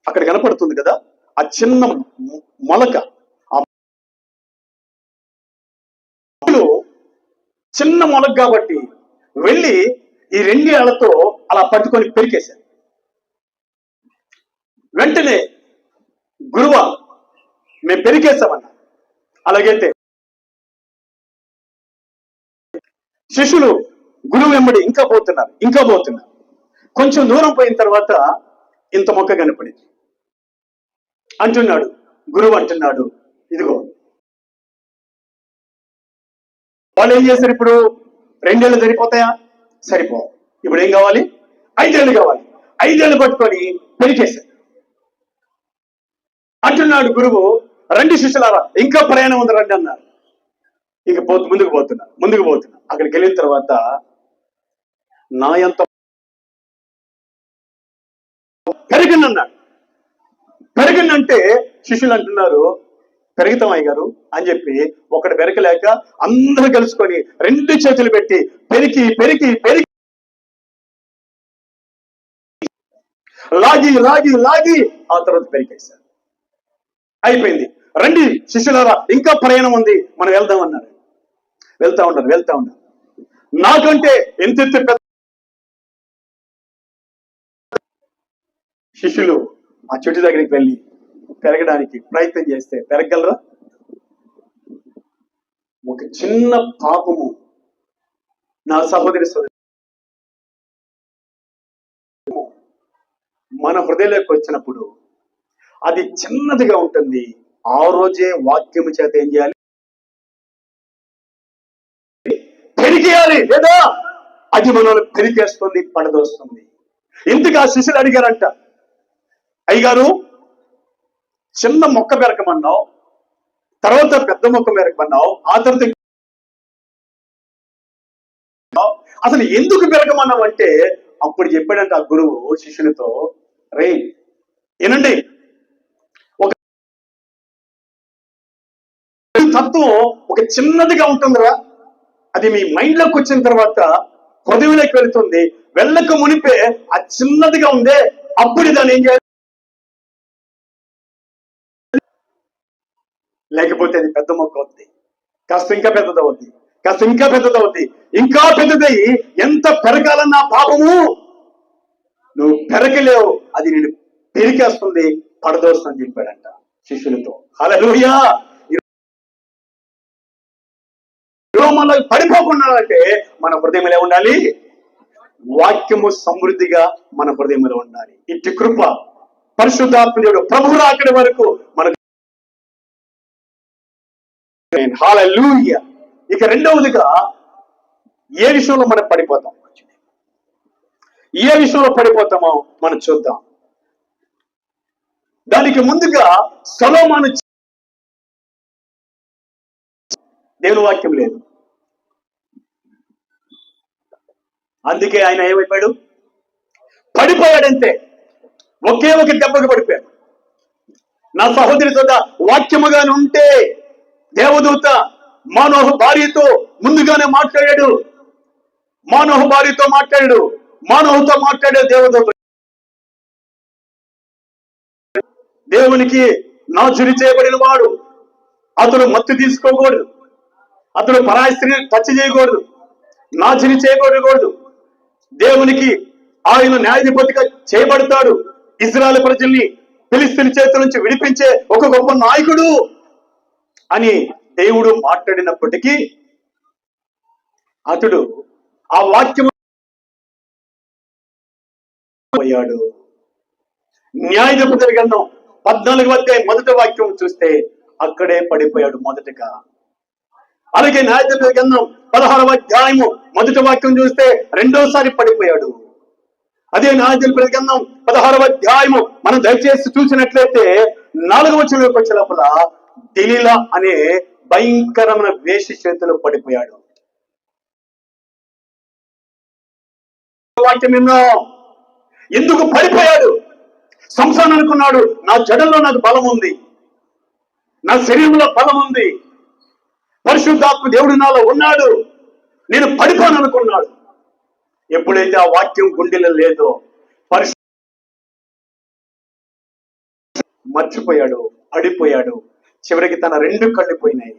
అక్కడ కనపడుతుంది కదా ఆ చిన్న మొలక, అప్పుడు చిన్న మొలక కాబట్టి వెళ్ళి ఈ 2 ఏళ్లతో అలా పట్టుకొని పెరికేశారు. వెంటనే గురువా మేము పెరికేశామన్నా. అలాగైతే శిష్యులు గురువు వెంబడి ఇంకా పోతున్నారు. కొంచెం దూరం పోయిన తర్వాత ఇంత మొక్క కనపడింది. గురువు అంటున్నాడు, ఇదిగో. వాళ్ళు ఏం చేశారు? ఇప్పుడు 2 ఏళ్ళు సరిపోతాయా? సరిపోవు. ఇప్పుడు ఏం కావాలి? 5 ఏళ్ళు కావాలి. 5 ఏళ్ళు పట్టుకొని పెరికేశారు. గురువు, రండి శిష్యులారా, ఇంకా ప్రయాణం ఉంది రండి అన్నారు. ఇక ముందుకు పోతున్నా. అక్కడికి వెళ్ళిన తర్వాత నా ఎంత పెరిగిందంటే శిష్యులు అంటున్నారు, పెరుగుతాం అయ్యగారు అని చెప్పి ఒకటి పెరగలేక అందరూ కలుసుకొని 2 చేతులు పెట్టి పెరికి పెరికి పెరికి లాగి లాగి లాగి ఆ తర్వాత పెరికేశారు. అయిపోయింది. రండి శిష్యులారా, ఇంకా ప్రయాణం ఉంది, మనం వెళ్దాం అన్నారు. వెళ్తా ఉన్నారు. నాకంటే ఎంతెత్తు పెద్ద శిష్యులు ఆ చెట్టు దగ్గరికి వెళ్ళి పెరగడానికి ప్రయత్నం చేస్తే పెరగలరా? ఒక చిన్న పాపము నా సహోదరి మన హృదయంలోకి వచ్చినప్పుడు అది చిన్నదిగా ఉంటుంది. ఆ రోజే వాక్యము చేత ఏం చేయాలి? పెరిగేయాలి, లేదా అది మనల్ని పెరిగేస్తుంది, పడదోస్తుంది. ఇందుకు ఆ శిష్యులు అడిగారంట, అయ్యగారు చిన్న మొక్క పెరకమన్నావు, తర్వాత పెద్ద మొక్క పెరకమన్నావు, ఆ తర్వాత అసలు ఎందుకు పెరగమన్నావు అంటే అప్పుడు చెప్పాడంట ఆ గురువు శిష్యులతో, రే ఏనండి, ఒక తత్వం ఒక చిన్నదిగా ఉంటుందిరా, అది మీ మైండ్ లోకి వచ్చిన తర్వాత హృదయంలోకి వెళుతుంది. వెళ్ళక మునిపే ఆ చిన్నదిగా ఉందే, అప్పుడు దాన్ని ఏం చేయాలి? లేకపోతే అది పెద్ద మొక్క అవుతుంది, కాస్త ఇంకా పెద్దదవుద్ది, ఇంకా పెద్దదై ఎంత పెరగాలన్నా పాపము నువ్వు పెరగలేవు, అది నేను పెరికేస్తుంది, పడదోస్తుందని చెప్పాడంట శిష్యులతో. హల్లెలూయా. మనలో పడిపోకుండా అంటే మన హృదయంలో ఉండాలి, వాక్యము సమృద్ధిగా మన హృదయంలో ఉండాలి. ఇట్టి కృప పరిశుద్ధాత్మ దేవుడు ప్రభు రాకడి వరకు మనకు. హల్లెలూయా. ఇక రెండవదిగా ఏ విషయంలో మనం పడిపోతాం, మనం చూద్దాం. దానికి ముందుగా సొలొమోను దేవుని వాక్యం లేదు, అందుకే ఆయన ఏమైపోయాడు? పడిపోయాడంతే. ఒకే ఒక దెబ్బకు పడిపోయాడు. నా సహోదరి సోదరా, వాక్యముగానే ఉంటే దేవదూత మానోహు భార్యతో ముందుగానే మాట్లాడాడు. మానోహుతో మాట్లాడే దేవదూత దేవునికి నాజూరు చేయబడిన వాడు, అతడు మత్తు తీసుకోకూడదు, అతడు పరాయి స్త్రీని టచ్ చేయకూడదు, నాజూరు చేయకూడదు. దేవునికి ఆయన న్యాయాధిపతిగా చేయబడతాడు. ఇశ్రాయేలు ప్రజల్ని ఫిలిష్తీయుల చేతుల నుంచి విడిపించే ఒక గొప్ప నాయకుడు అని దేవుడు మాట్లాడినప్పటికీ అతడు ఆ వాక్యం పోయాడు. న్యాయాధిపతుల గ్రంథం 14వ అధ్యాయం మొదటి వాక్యం చూస్తే అక్కడే పడిపోయాడు మొదటగా. అలాగే న్యాయాధిపతుల గ్రంథం 16వ అధ్యాయము మొదటి వాక్యం చూస్తే రెండోసారి పడిపోయాడు. అదే న్యాయాధిపతుల గ్రంథం 16వ అధ్యాయము మనం దయచేసి చూసినట్లయితే 4వ వచనంలోకి వచ్చే లోపల దెలీలా అనే భయంకరమైన వేశ్య చేతిలో పడిపోయాడు. వాక్యం ఎందుకు పడిపోయాడు? సంసారం అనుకున్నాడు, నా జడల్లో నాకు బలం ఉంది, నా శరీరంలో బలం ఉంది, పరిశుద్ధాత్మ దేవుడు నాలో ఉన్నాడు, నేను పడిపోను అనుకున్నాడు. ఎప్పుడైతే ఆ వాక్యం గుండెలో లేదో మర్చిపోయాడు, పడిపోయాడు. చివరికి తన 2 కళ్ళు పోయినాయి.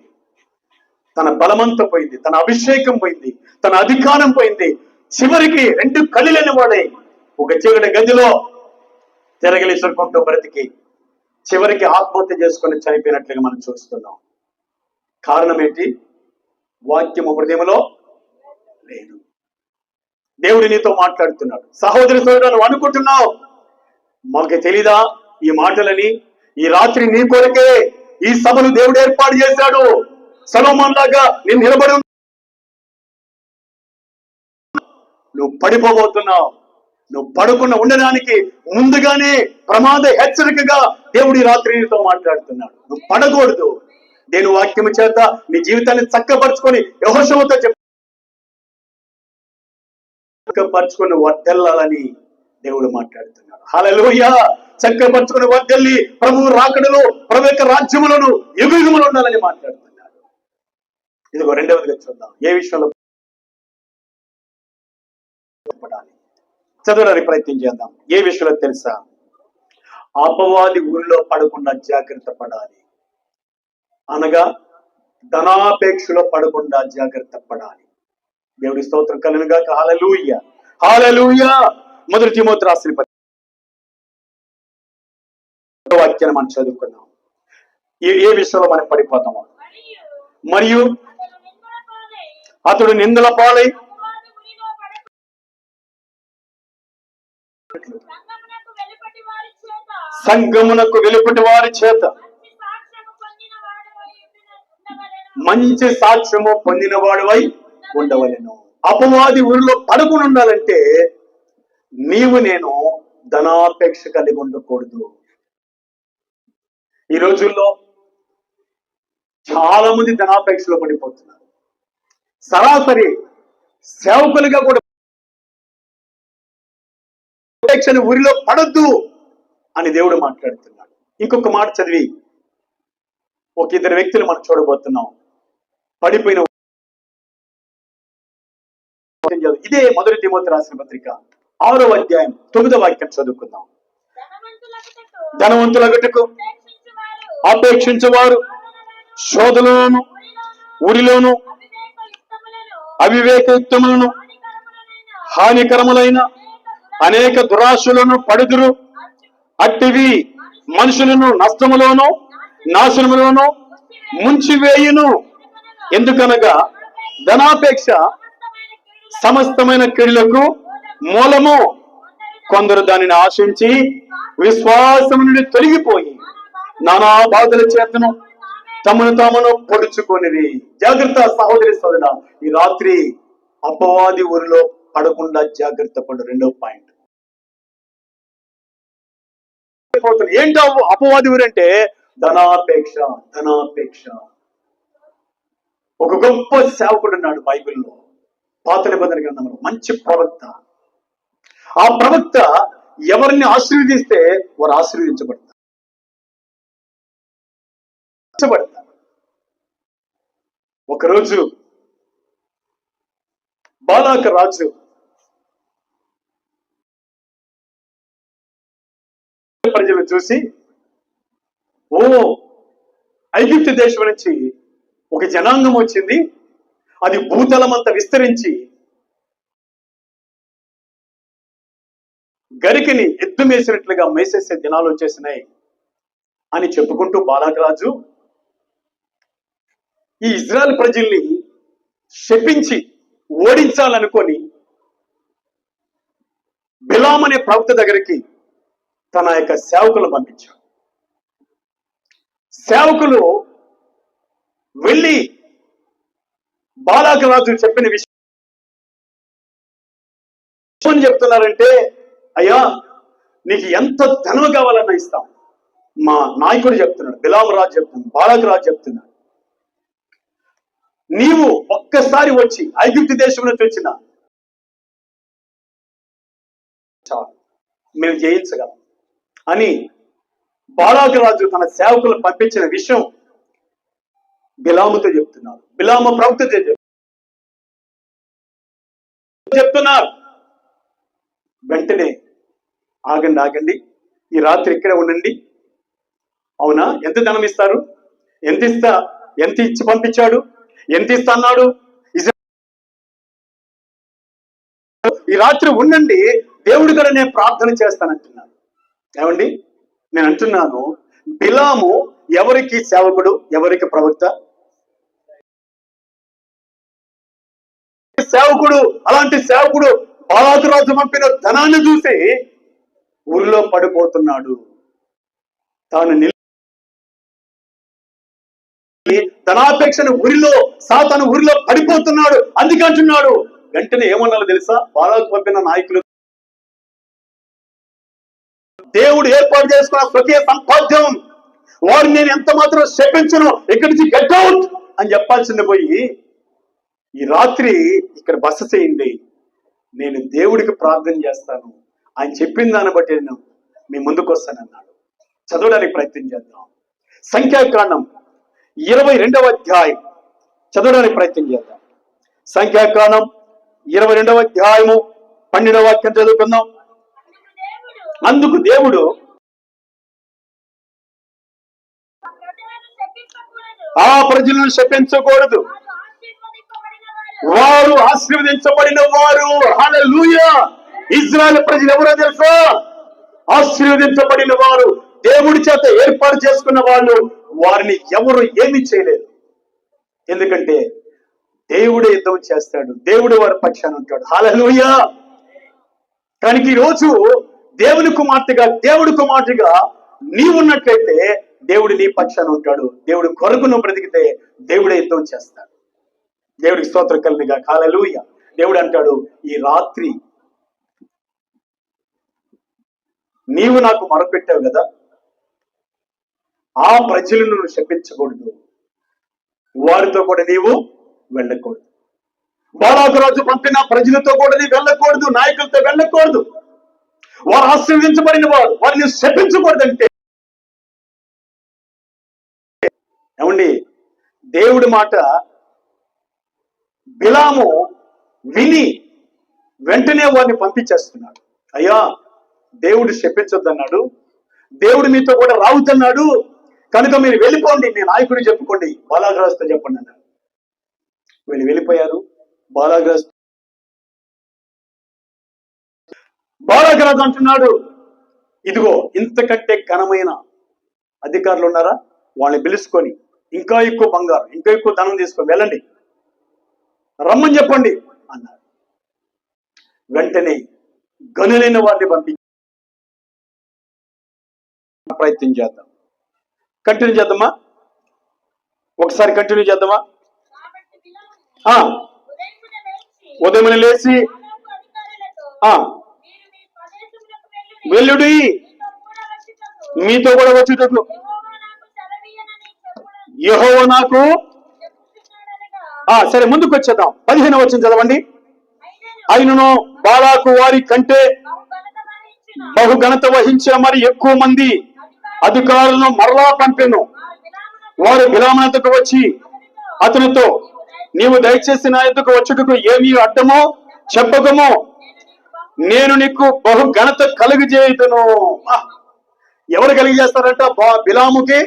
తన బలమంతా పోయింది, తన అభిషేకం పోయింది, తన అధికారం పోయింది. చివరికి 2 కళ్ళు లేని వాడే ఒక చీకటి గదిలో తిరగలిసుకుంటూ బ్రతికి చివరికి ఆత్మహత్య చేసుకొని చనిపోయినట్లుగా మనం చూస్తున్నాం. కారణం ఏంటి? వాక్యము హృదయంలో లేదు. దేవుడు నీతో మాట్లాడుతున్నాడు. సహోదరి సోదరులు, నువ్వు అనుకుంటున్నావు మాకు తెలీదా ఈ మాటలని? ఈ రాత్రి నీ కొరకే ఈ సభను దేవుడు ఏర్పాటు చేశాడు. సొలొమోను లాగా నేను నిలబడి నువ్వు పడిపోబోతున్నావు. నువ్వు పడుకున్న ఉండడానికి ముందుగానే ప్రమాద హెచ్చరికగా దేవుడు ఈ రాత్రి నీతో మాట్లాడుతున్నాడు. నువ్వు పడకూడదు. దేవుని వాక్యము చేత నీ జీవితాన్ని చక్కపరుచుకొని యెహోషువతో చక్కపరుచుకొని వర్ధిల్లాలని దేవుడు మాట్లాడుతున్నాడు. హల్లెలూయా. చక్కపరుచుకుని వర్ధిల్లి ప్రభువు రాకడలో ప్రభు యొక్క రాజ్యములను యుగయుగములు ఉండాలని మాట్లాడుతున్నాడు. ఇదిగో రెండవదిగా చూద్దాం. ఏ విషయంలో చదవడానికి ప్రయత్నం చేద్దాం. ఏ విషయంలో తెలుసా? అపవాది ఊరిలో పడకుండా జాగ్రత్త పడాలి. అనగా ధనాపేక్షలో పడకుండా జాగ్రత్త పడాలి. దేవుడి స్తోత్రం కలుగునుగాక. హల్లెలూయా, హల్లెలూయా. మొదటి తిమోతి రాసిన వాక్యాన్ని మనం చదువుకున్నాం. ఏ విషయంలో మనం పడిపోతామో. మరియు అతడు నిందల పాలై సంఘమునకు వెలుపటి వారి చేత మంచి సాక్ష్యము పొందిన వాడివై ఉండవలెను. అపవాది ఊరిలో పడుకుని ఉండాలంటే నీవు నేను ధనాపేక్ష కలిగి ఉండకూడదు. ఈ రోజుల్లో చాలా మంది ధనాపేక్షలో పడిపోతున్నారు. సరాసరి సేవకులుగా కూడా అపేక్షను ఊరిలో పడొద్దు అని దేవుడు మాట్లాడుతున్నాడు. ఇంకొక మాట చదివి ఒక 2 వ్యక్తులు మనం చూడబోతున్నాం. పడిపోయిన ఇదే మొదటి తిమోతి రాసిన పత్రిక 6వ అధ్యాయం 9వ వాక్యం చదువుకుందాం. ధనవంతులగటకు అపేక్షించేవారు శోధనలోను ఊరిలోను అవివేకయుక్తములను హానికరములైన అనేక దురాశలను పడుదురు. అట్టివి మనుషులను నష్టములోను నాశనములోను ముంచివేయును. ఎందుకనగా ధనాపేక్ష సమస్తమైన కీడులకు మూలము. కొందరు దానిని ఆశించి విశ్వాసం నుండి తొలగిపోయి నానా బాధల చేతను తమను తామును పొడుచుకొనిరి. జాగ్రత్త సహోదరి సోదర, ఈ రాత్రి అపవాది ఊరిలో పడకుండా జాగ్రత్త పడు. 2వ పాయింట్. ఏంటి అపవాది ఊరు అంటే? ధనాపేక్ష. ధనాపేక్ష. ఒక గొప్ప సేవకుడు ఉన్నాడు బైబిల్లో, పాత నిబంధన గ్రంథంలో. మంచి ప్రవక్త. ఆ ప్రవక్త ఎవరిని ఆశీర్వదిస్తే వారు ఆశీర్వదించబడతారు. ఒకరోజు బాలాక రాజు ప్రజలు చూసి, ఓ ఐగుప్తు దేశం నుంచి ఒక జనాంగం వచ్చింది, అది భూతలం అంతా విస్తరించి గరికని ఎద్దు మేసినట్లుగా మేసేసే దినాలు వచ్చేసినాయి అని చెప్పుకుంటూ బాలాక రాజు ఈ ఇజ్రాయెల్ ప్రజల్ని శపించి ఓడించాలనుకొని బిలాం అనే ప్రవక్త దగ్గరికి తన యొక్క సేవకులు పంపించాడు. సేవకులు వెళ్ళి బాలాక రాజు చెప్పిన విషయం చెప్తున్నారంటే, అయ్యా నీకు ఎంత ధనం కావాలన్నా ఇస్తాం. మా నాయకుడు చెప్తున్నాడు, బిలాం రాజు చెప్తున్నాడు, బాలాక రాజు చెప్తున్నాడు, నీవు ఒక్కసారి వచ్చి ఐగుప్తు దేశం నుంచి వచ్చిన చాలు, మేము జయించగలం అని బాలాక రాజు తన సేవకులు పంపించిన విషయం బిలాముతో చెప్తున్నారు. బిలాము ప్రవక్త చెప్తున్నారు. వెంటనే ఆగండి, ఈ రాత్రి ఇక్కడే ఉండండి. అవునా, ఎంత ధనం ఇస్తారు? ఎంత ఇచ్చి పంపించాడు? ఎంత ఇస్తున్నాడు? ఈ రాత్రి ఉండండి, దేవుడి కూడా నేను ప్రార్థన చేస్తానంటున్నాను. ఏమండి, నేను అంటున్నాను, బిలాము ఎవరికి సేవకుడు, ఎవరికి ప్రవక్త? సేవకుడు. అలాంటి సేవకుడు బాలాకు రాజు పంపిన ధనాన్ని చూసి ఊరిలో పడిపోతున్నాడు. తాను ధనాపేక్షను ఊరిలో సాతాను ఊరిలో పడిపోతున్నాడు. అందుకే అంటున్నాడు. వెంటనే ఏమన్నారో తెలుసా? బాలాకు పంపిన నాయకులు, దేవుడు ఏర్పాటు చేసుకున్న స్వకీయ సంపాద్యం, వారిని నేను ఎంత మాత్రం శపించను, ఇక్కడి నుంచి గెట్ అవుట్ అని చెప్పాల్సింది పోయి, ఈ రాత్రి ఇక్కడ బస చేయండి, నేను దేవుడికి ప్రార్థన చేస్తాను అని చెప్పిన దాన్ని బట్టి నేను మీ ముందుకు వస్తానన్నాడు. చదవడానికి ప్రయత్నం చేద్దాం. సంఖ్యాకాండం 22వ అధ్యాయం చదవడానికి ప్రయత్నం చేద్దాం. సంఖ్యాకాండం 22వ అధ్యాయము 12వ వాక్యం చదువుకుందాం. అందుకు దేవుడు ఆ ప్రజలను శపించకూడదు, వారు ఆశీర్వదించబడిన వారు. హల్లెలూయా! ఇజ్రాయెల్ ప్రజలు ఎవరో తెలుసా? ఆశీర్వదించబడిన వారు, దేవుడి చేత ఏర్పాటు చేసుకున్న వాళ్ళు. వారిని ఎవరు ఏమి చేయలేరు. ఎందుకంటే దేవుడే యుద్ధం చేస్తాడు, దేవుడు వారి పక్షాన ఉంటాడు. హల్లెలూయా! కానీ ఈరోజు దేవుని కుమార్తెగా నీవున్నట్లయితే దేవుడు నీ పక్షాన ఉంటాడు. దేవుడు కొరకు నువ్వు బ్రతికితే దేవుడే యుద్ధం చేస్తాడు. దేవుడికి స్తోత్రం కలుగునుగా. హల్లెలూయా! దేవుడు అంటాడు, ఈ రాత్రి నీవు నాకు మొరపెట్టావు కదా, ఆ ప్రజలను నువ్వు శపించకూడదు, వారితో కూడా నీవు వెళ్ళకూడదు. బాలాకు రాజు పంపిన ప్రజలతో కూడా నీవు వెళ్ళకూడదు, నాయకులతో వెళ్ళకూడదు. వారు ఆశీర్వదించబడిన వారు, వారిని శపించకూడదంటే ఏమండి, దేవుడి మాట బిలాము విని వెంటనే వారిని పంపించేస్తున్నాడు. అయ్యా, దేవుడు శపించొద్దన్నాడు, దేవుడు మీతో కూడా రావుతున్నాడు, కనుక మీరు వెళ్ళిపోండి, మీ నాయకుడు చెప్పుకోండి, బాలాగ్రహస్తో చెప్పండి అన్నాడు. వీళ్ళు వెళ్ళిపోయారు. బాలాగ్రహం అంటున్నాడు, ఇదిగో ఇంతకంటే ఘనమైన అధికారులు ఉన్నారా, వాళ్ళని పిలుచుకొని ఇంకా ఎక్కువ బంగారం, ఇంకా ఎక్కువ ధనం తీసుకొని వెళ్ళండి, రమ్మని చెప్పండి అన్నారు. వెంటనే గనులైన వారిని పంపించి ప్రయత్నం చేద్దాం. కంటిన్యూ చేద్దామా? ఒకసారి కంటిన్యూ చేద్దామా? ఉదయం లేచి వెల్లుడి మీతో కూడా వచ్చేటట్లు యెహోవా నాకు సరే, ముందుకు వచ్చేద్దాం. 15వ వచనం చదవండి. అయినను బాలాకు వారి కంటే బహు ఘనత వహించిన మరి ఎక్కువ మంది అధికారులను మరలా పంపెను. వారు బిలాము యొద్దకు వచ్చి అతనితో, నీవు దయచేసి నా యొద్దకు వచ్చుటకు ఏమీ అడ్డమో చెప్పకము, నేను నీకు బహు ఘనత కలుగజేయుదును. ఎవరు కలిగజేస్తారంట? బిలాముకి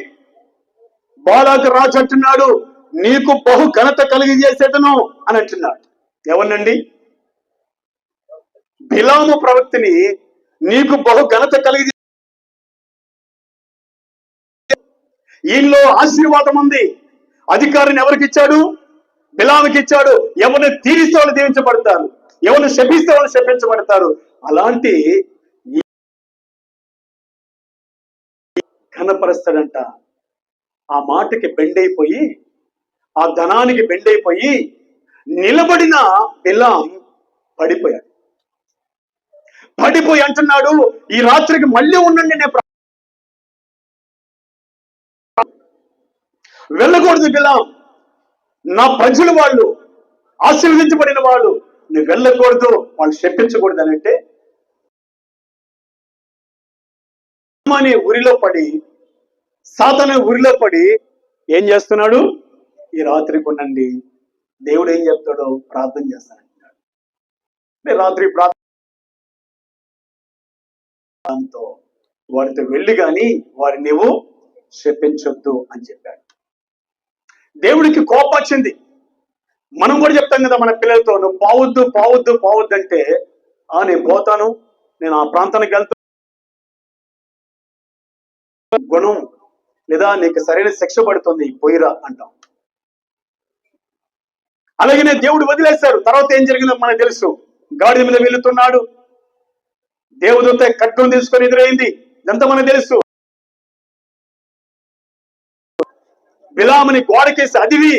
బాలాకు రాజు అంటున్నాడు, నీకు బహు ఘనత కలిగజేసేదను అని అంటున్నాడు. ఎవరినండి? బిలాము ప్రవక్తిని నీకు బహు ఘనత కలిగి, ఈయనలో ఆశీర్వాదం ఉంది. అధికారిని ఎవరికి ఇచ్చాడు? బిలాముకి ఇచ్చాడు. ఎవరిని తీరిస్తే వాళ్ళు దీవించబడతారు, ఎవరిని శపిస్తే వాళ్ళు శపించబడతారు. అలాంటి ఘనపరుస్తాడంట. ఆ మాటకి బెండైపోయి, ఆ ధనానికి బెండైపోయి నిలబడిన బిలాం పడిపోయాడు. పడిపోయి అంటున్నాడు, ఈ రాత్రికి మళ్ళీ ఉండండి, నేను వెళ్ళకూడదు బిలాం, నా ప్రజలు వాళ్ళు ఆశీర్వదించబడిన వాళ్ళు, నువ్వు వెళ్ళకూడదు, వాళ్ళు శపించకూడదు అని అంటే ఊరిలో పడి, సాతాను ఊరిలో పడి ఏం చేస్తున్నాడు? ఈ రాత్రికి ఉండండి, దేవుడు ఏం చెప్తాడో ప్రార్థన చేస్తానంటున్నాడు. రాత్రి ప్రార్థనతో వారితో వెళ్ళి గాని వారిని నువ్వు శపించొద్దు అని చెప్పాడు. దేవుడికి కోపం వచ్చింది. మనం కూడా చెప్తాం కదా మన పిల్లలతో, నువ్వు పోవద్దు పోవద్దు పోవద్దు అంటే, నేను పోతాను, నేను ఆ ప్రాంతానికి వెళ్తాను, గుణం లేదా నీకు సరైన శిక్ష పడుతుంది పోయిరా అంటాం. అలాగనే దేవుడు వదిలేశారు. తర్వాత ఏం జరిగిందో మనకు తెలుసు. గాడిద మీద వెళుతున్నాడు, దేవదూత ఖడ్గం తీసుకొని ఎదురైంది, ఇదంతా మనకు తెలుసు. బిలాముని గోడకేసి అదివి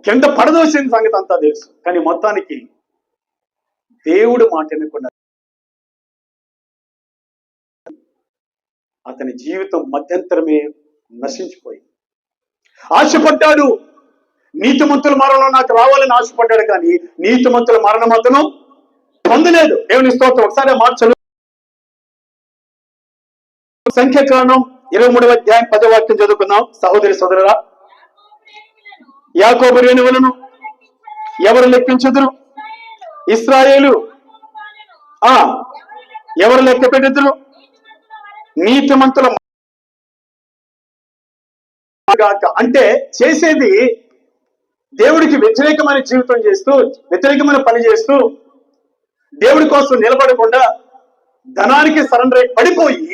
కింద పడదోసిన సంగతి అంతా తెలుసు. కానీ మొత్తానికి దేవుడు మాట వినకుండా అతని జీవితం మధ్యంతరమే నశించిపోయింది. ఆశపడ్డాడు, నీతిమంతుల మరణం నాకు రావాలని ఆశపడ్డాడు, కానీ నీతిమంతుల మరణం అతను పొందలేదు. దేవుని స్తోత్రం. ఒకసారి మార్చలు సంఖ్యాకాండం 23వ అధ్యాయం 10వ వాక్యం చదువుకుందాం. సహోదరి సోదరురా, యాకోబు రేణువులను ఎవరు లెక్కించుదురు? ఇశ్రాయేలు ఎవరు లెక్క పెట్టుదురు? నీతిమంతుల అంటే చేసేది దేవుడికి వ్యతిరేకమైన జీవితం చేస్తూ, వ్యతిరేకమైన పని చేస్తూ, దేవుడి కోసం నిలబడకుండా ధనానికి సరెండర్ అయి పడిపోయి,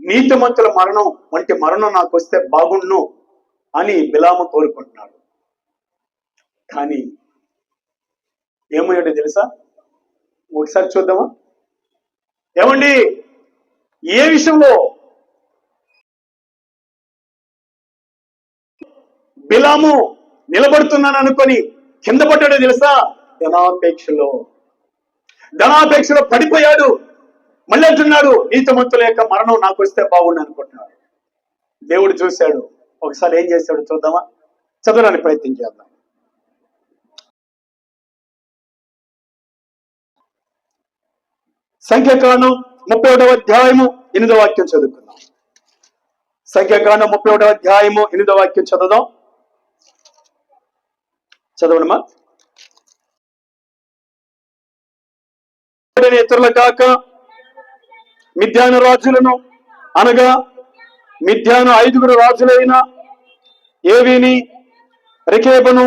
నీతిమంతుల మరణం వంటి మరణం నాకు వస్తే బాగుండు అని బిలాము కోరుకుంటున్నాడు. కానీ ఏమయ్యాడో తెలుసా? ఒకసారి చూద్దామా? ఏమండి, ఏ విషయంలో బిలాము నిలబడుతున్నాను అనుకొని కింద పడ్డాడో తెలుసా? ధనాపేక్షలో పడిపోయాడు. మళ్ళీ అంటున్నాడు, నీతిమంతుల యొక్క మరణం నాకు వస్తే బాగుండు అనుకుంటున్నాడు. దేవుడు చూశాడు. ఒకసారి ఏం చేశాడు చూద్దామా? చదవడానికి ప్రయత్నం చేద్దాం. సంఖ్యాకాండం 31వ అధ్యాయము 8వ వాక్యం చదువుకుందాం. సంఖ్యాకాండం 31వ అధ్యాయము 8వ వాక్యం చదువుదాం. చదవడమా? ఇతరుల కాక మిద్యాను రాజులను, అనగా మిద్యాను 5 రాజులైన ఏవిని, రెకేబును,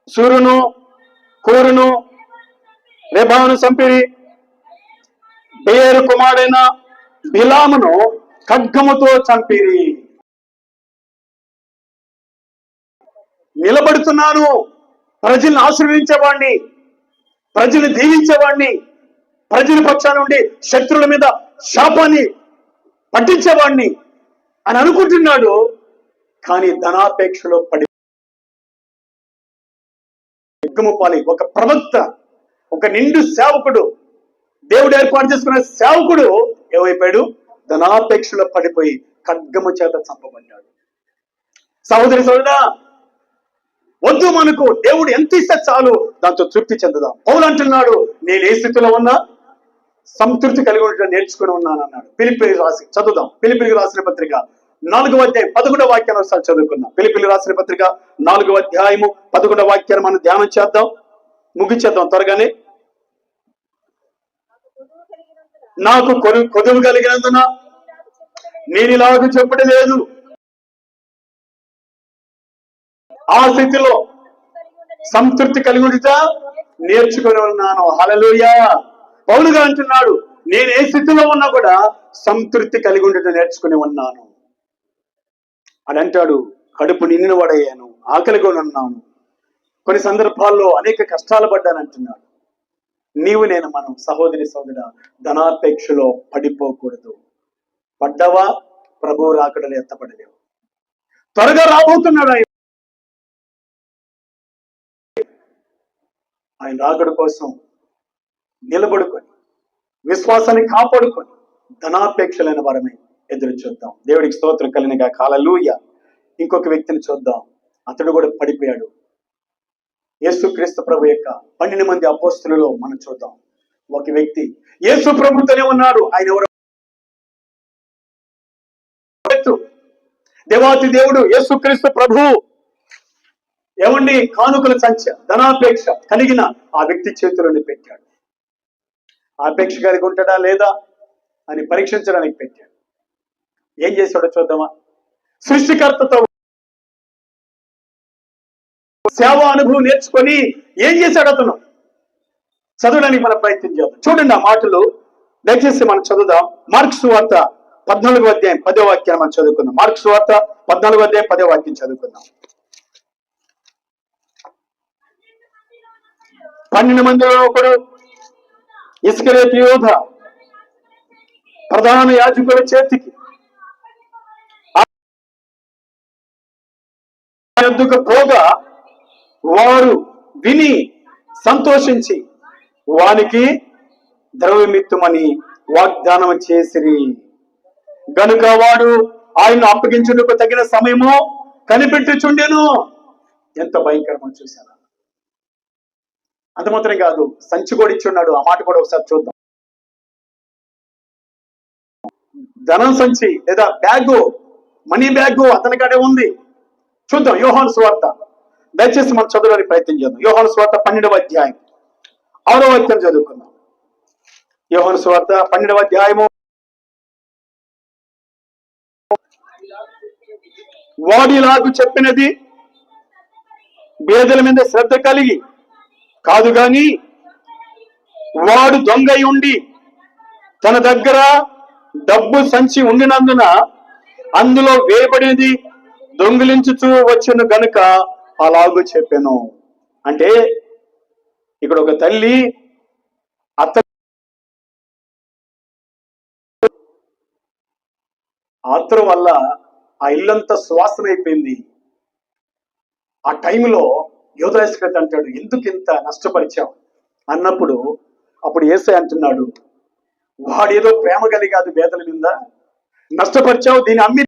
సూరును, కూరును, రెబాను సంపిరి, బేరు కుమారుడైన బిలామును ఖడ్గముతో చంపిరి. నిలబడుతున్నాను, ప్రజల్ని ఆశీర్వదించేవాడిని, ప్రజల్ని దీవించేవాడిని, ప్రజల పక్షాన నుండి శత్రువుల మీద శాపాన్ని పట్టించేవాడిని అని అనుకుంటున్నాడు. కానీ ధనాపేక్షలో పడి పాలి ఒక ప్రవక్త, ఒక నిండు సేవకుడు, దేవుడు ఏర్పాటు చేసుకున్న సేవకుడు ఏమైపోయాడు? ధనాపేక్షలో పడిపోయి ఖడ్గము చేత చంపబడ్డాడు. సహోదరి సోదరా, వద్దు, మనకు దేవుడు ఎంత ఇస్తే చాలు దాంతో తృప్తి చెందుదాం. పౌలు అంటున్నాడు, నేను ఏ స్థితిలో ఉన్నా సంతృప్తి కలిగి ఉండటం నేర్చుకుని ఉన్నాను అన్నాడు. ఫిలిప్పీయులకు రాసి చదువుదాం. ఫిలిప్పీయులకు రాసిన పత్రిక 4వ అధ్యాయం 11వ వాక్యాన్ని ఒకసారి చదువుకుందాం. ఫిలిప్పీయులకు రాసిన పత్రిక 4వ అధ్యాయము 11వ వాక్యాన్ని మనం ధ్యానం చేద్దాం, ముగించేద్దాం త్వరగానే. నాకు కొదువు కలిగినందున నేను ఇలాగ చెప్పడం లేదు, ఆ స్థితిలో సంతృప్తి కలిగి ఉండుట నేర్చుకుని ఉన్నాను. హల్లెలూయా. పౌలుగా అంటున్నాడు, నేను ఏ స్థితిలో ఉన్నా కూడా సంతృప్తి కలిగి ఉండుట నేర్చుకుని ఉన్నాను అని అంటాడు. కడుపు నిండిన వాడయ్యాను, ఆకలిగా ఉన్నాను, కొన్ని సందర్భాల్లో అనేక కష్టాలు పడ్డాను అంటున్నాడు. నీవు నేను మనం సహోదరి సోదర ధనాపేక్షలో పడిపోకూడదు. పడ్డవా ప్రభువు రాకడలు ఎత్తపడలేవు. త్వరగా రాబోతున్నాడు ఆయన రాకడ కోసం నిలబడుకొని, విశ్వాసాన్ని కాపాడుకొని ధనాపేక్షలైన వారమే ఎదురు చూద్దాం. దేవుడికి స్తోత్రం కలిగినగా. హల్లెలూయా. ఇంకొక వ్యక్తిని చూద్దాం. అతడు కూడా పడిపోయాడు. యేసుక్రీస్తు ప్రభు యొక్క 12 మంది అపోస్తలులో మనం చూద్దాం. ఒక వ్యక్తి యేసు ప్రభుతోనే ఉన్నాడు. ఆయన ఎవరు? దేవాతి దేవుడు యేసుక్రీస్తు ప్రభు. ఏమండి, కానుకల సంఖ్య, ధనాపేక్ష కలిగిన ఆ వ్యక్తి చేతిలోనే పెట్టాడు. ఆపేక్ష కలిగి ఉంటాడా లేదా అని పరీక్షించడానికి పెట్టాడు. ఏం చేశాడో చూద్దామా? సృష్టికర్తతో సేవా అనుభవం నేర్చుకొని ఏం చేశాడు అతను? చదవడానికి మనం ప్రయత్నం చేద్దాం. చూడండి ఆ మాటలు దయచేసి మనం చదువుదాం. మార్క్స్ సువార్త 14వ అధ్యాయం 10వ వాక్యాన్ని మనం చదువుకుందాం. మార్క్స్ సువార్త 14వ అధ్యాయం 10వ వాక్యం చదువుకుందాం. 12 మందిలో ఒకడు ఇస్కరియోతు యూదా ప్రధాన యాజకుల చేతికి ఎందుకు పోగా వారు విని సంతోషించి వానికి ద్రవ్యమిత్తుమని వాగ్దానం చేసిరి. గనుక వాడు ఆయన అప్పగించుటకు తగిన సమయము కనిపెట్టుచుండెను. ఎంత భయంకరమో చూశారా? అంత మాత్రం కాదు, సంచి కూడా ఇచ్చున్నాడు. ఆ మాట కూడా ఒకసారి చూద్దాం. ధనం సంచి లేదా బ్యాగు, మనీ బ్యాగు అతని కాడే ఉంది. చూద్దాం యోహాను సువార్త, దయచేసి మనం చదవడానికి ప్రయత్నం చేద్దాం. యోహాను సువార్త 12వ అధ్యాయం 6వ వాక్యం చదువుకుందాం. యోహాను సువార్త 12వ అధ్యాయము. వాడిలాగు చెప్పినది బేదల మీద శ్రద్ధ కలిగి కాదు గాని వాడు దొంగై ఉండి తన దగ్గర డబ్బు సంచి ఉండినందున అందులో వేయబడినది దొంగిలించుచూ వచ్చెను గనుక అలాగూ చెప్పాను. అంటే ఇక్కడ ఒక తల్లి ఆత్రం వల్ల ఆ ఇల్లంతా సువాసన అయిపోయింది. ఆ టైంలో యోధాయిస్కరియోతు అంటాడు, ఎందుకు ఇంత నష్టపరిచావు అన్నప్పుడు అప్పుడు యేసయ్య అంటున్నాడు, వాడు ఏదో ప్రేమ కలిగాదు బేదల మీద నష్టపరిచావు, దీన్ని అమ్మి.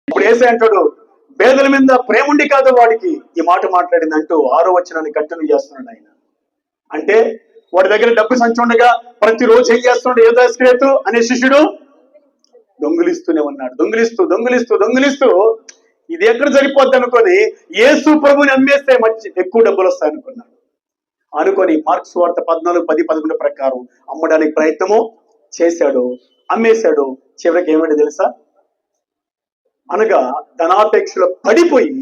ఇప్పుడు యేసయ్య అంటాడు, బేదల మీద ప్రేమ ఉండి కాదు వాడికి ఈ మాట మాట్లాడింది అంటూ 6వ వచనాన్ని కంటిన్యూ చేస్తున్నాడు ఆయన. అంటే వాడి దగ్గర డబ్బు సంచి ఉండగా ప్రతిరోజు ఏం చేస్తున్నాడు యోధాయిస్కరియోతు అనే శిష్యుడు? దొంగిలిస్తూనే ఉన్నాడు. దొంగిలిస్తూ దొంగిలిస్తూ దొంగిలిస్తూ ఇది ఎక్కడ సరిపోద్ది అనుకొని యేసు ప్రభుని అమ్మేస్తే మంచి ఎక్కువ డబ్బులు వస్తాయి అనుకున్నాడు. అనుకొని మార్క్స్ వార్త 14, 10, 11 ప్రకారం అమ్మడానికి ప్రయత్నము చేశాడు, అమ్మేశాడు. చివరికి ఏమంటే తెలుసా? అనగా ధనాపేక్షలో పడిపోయి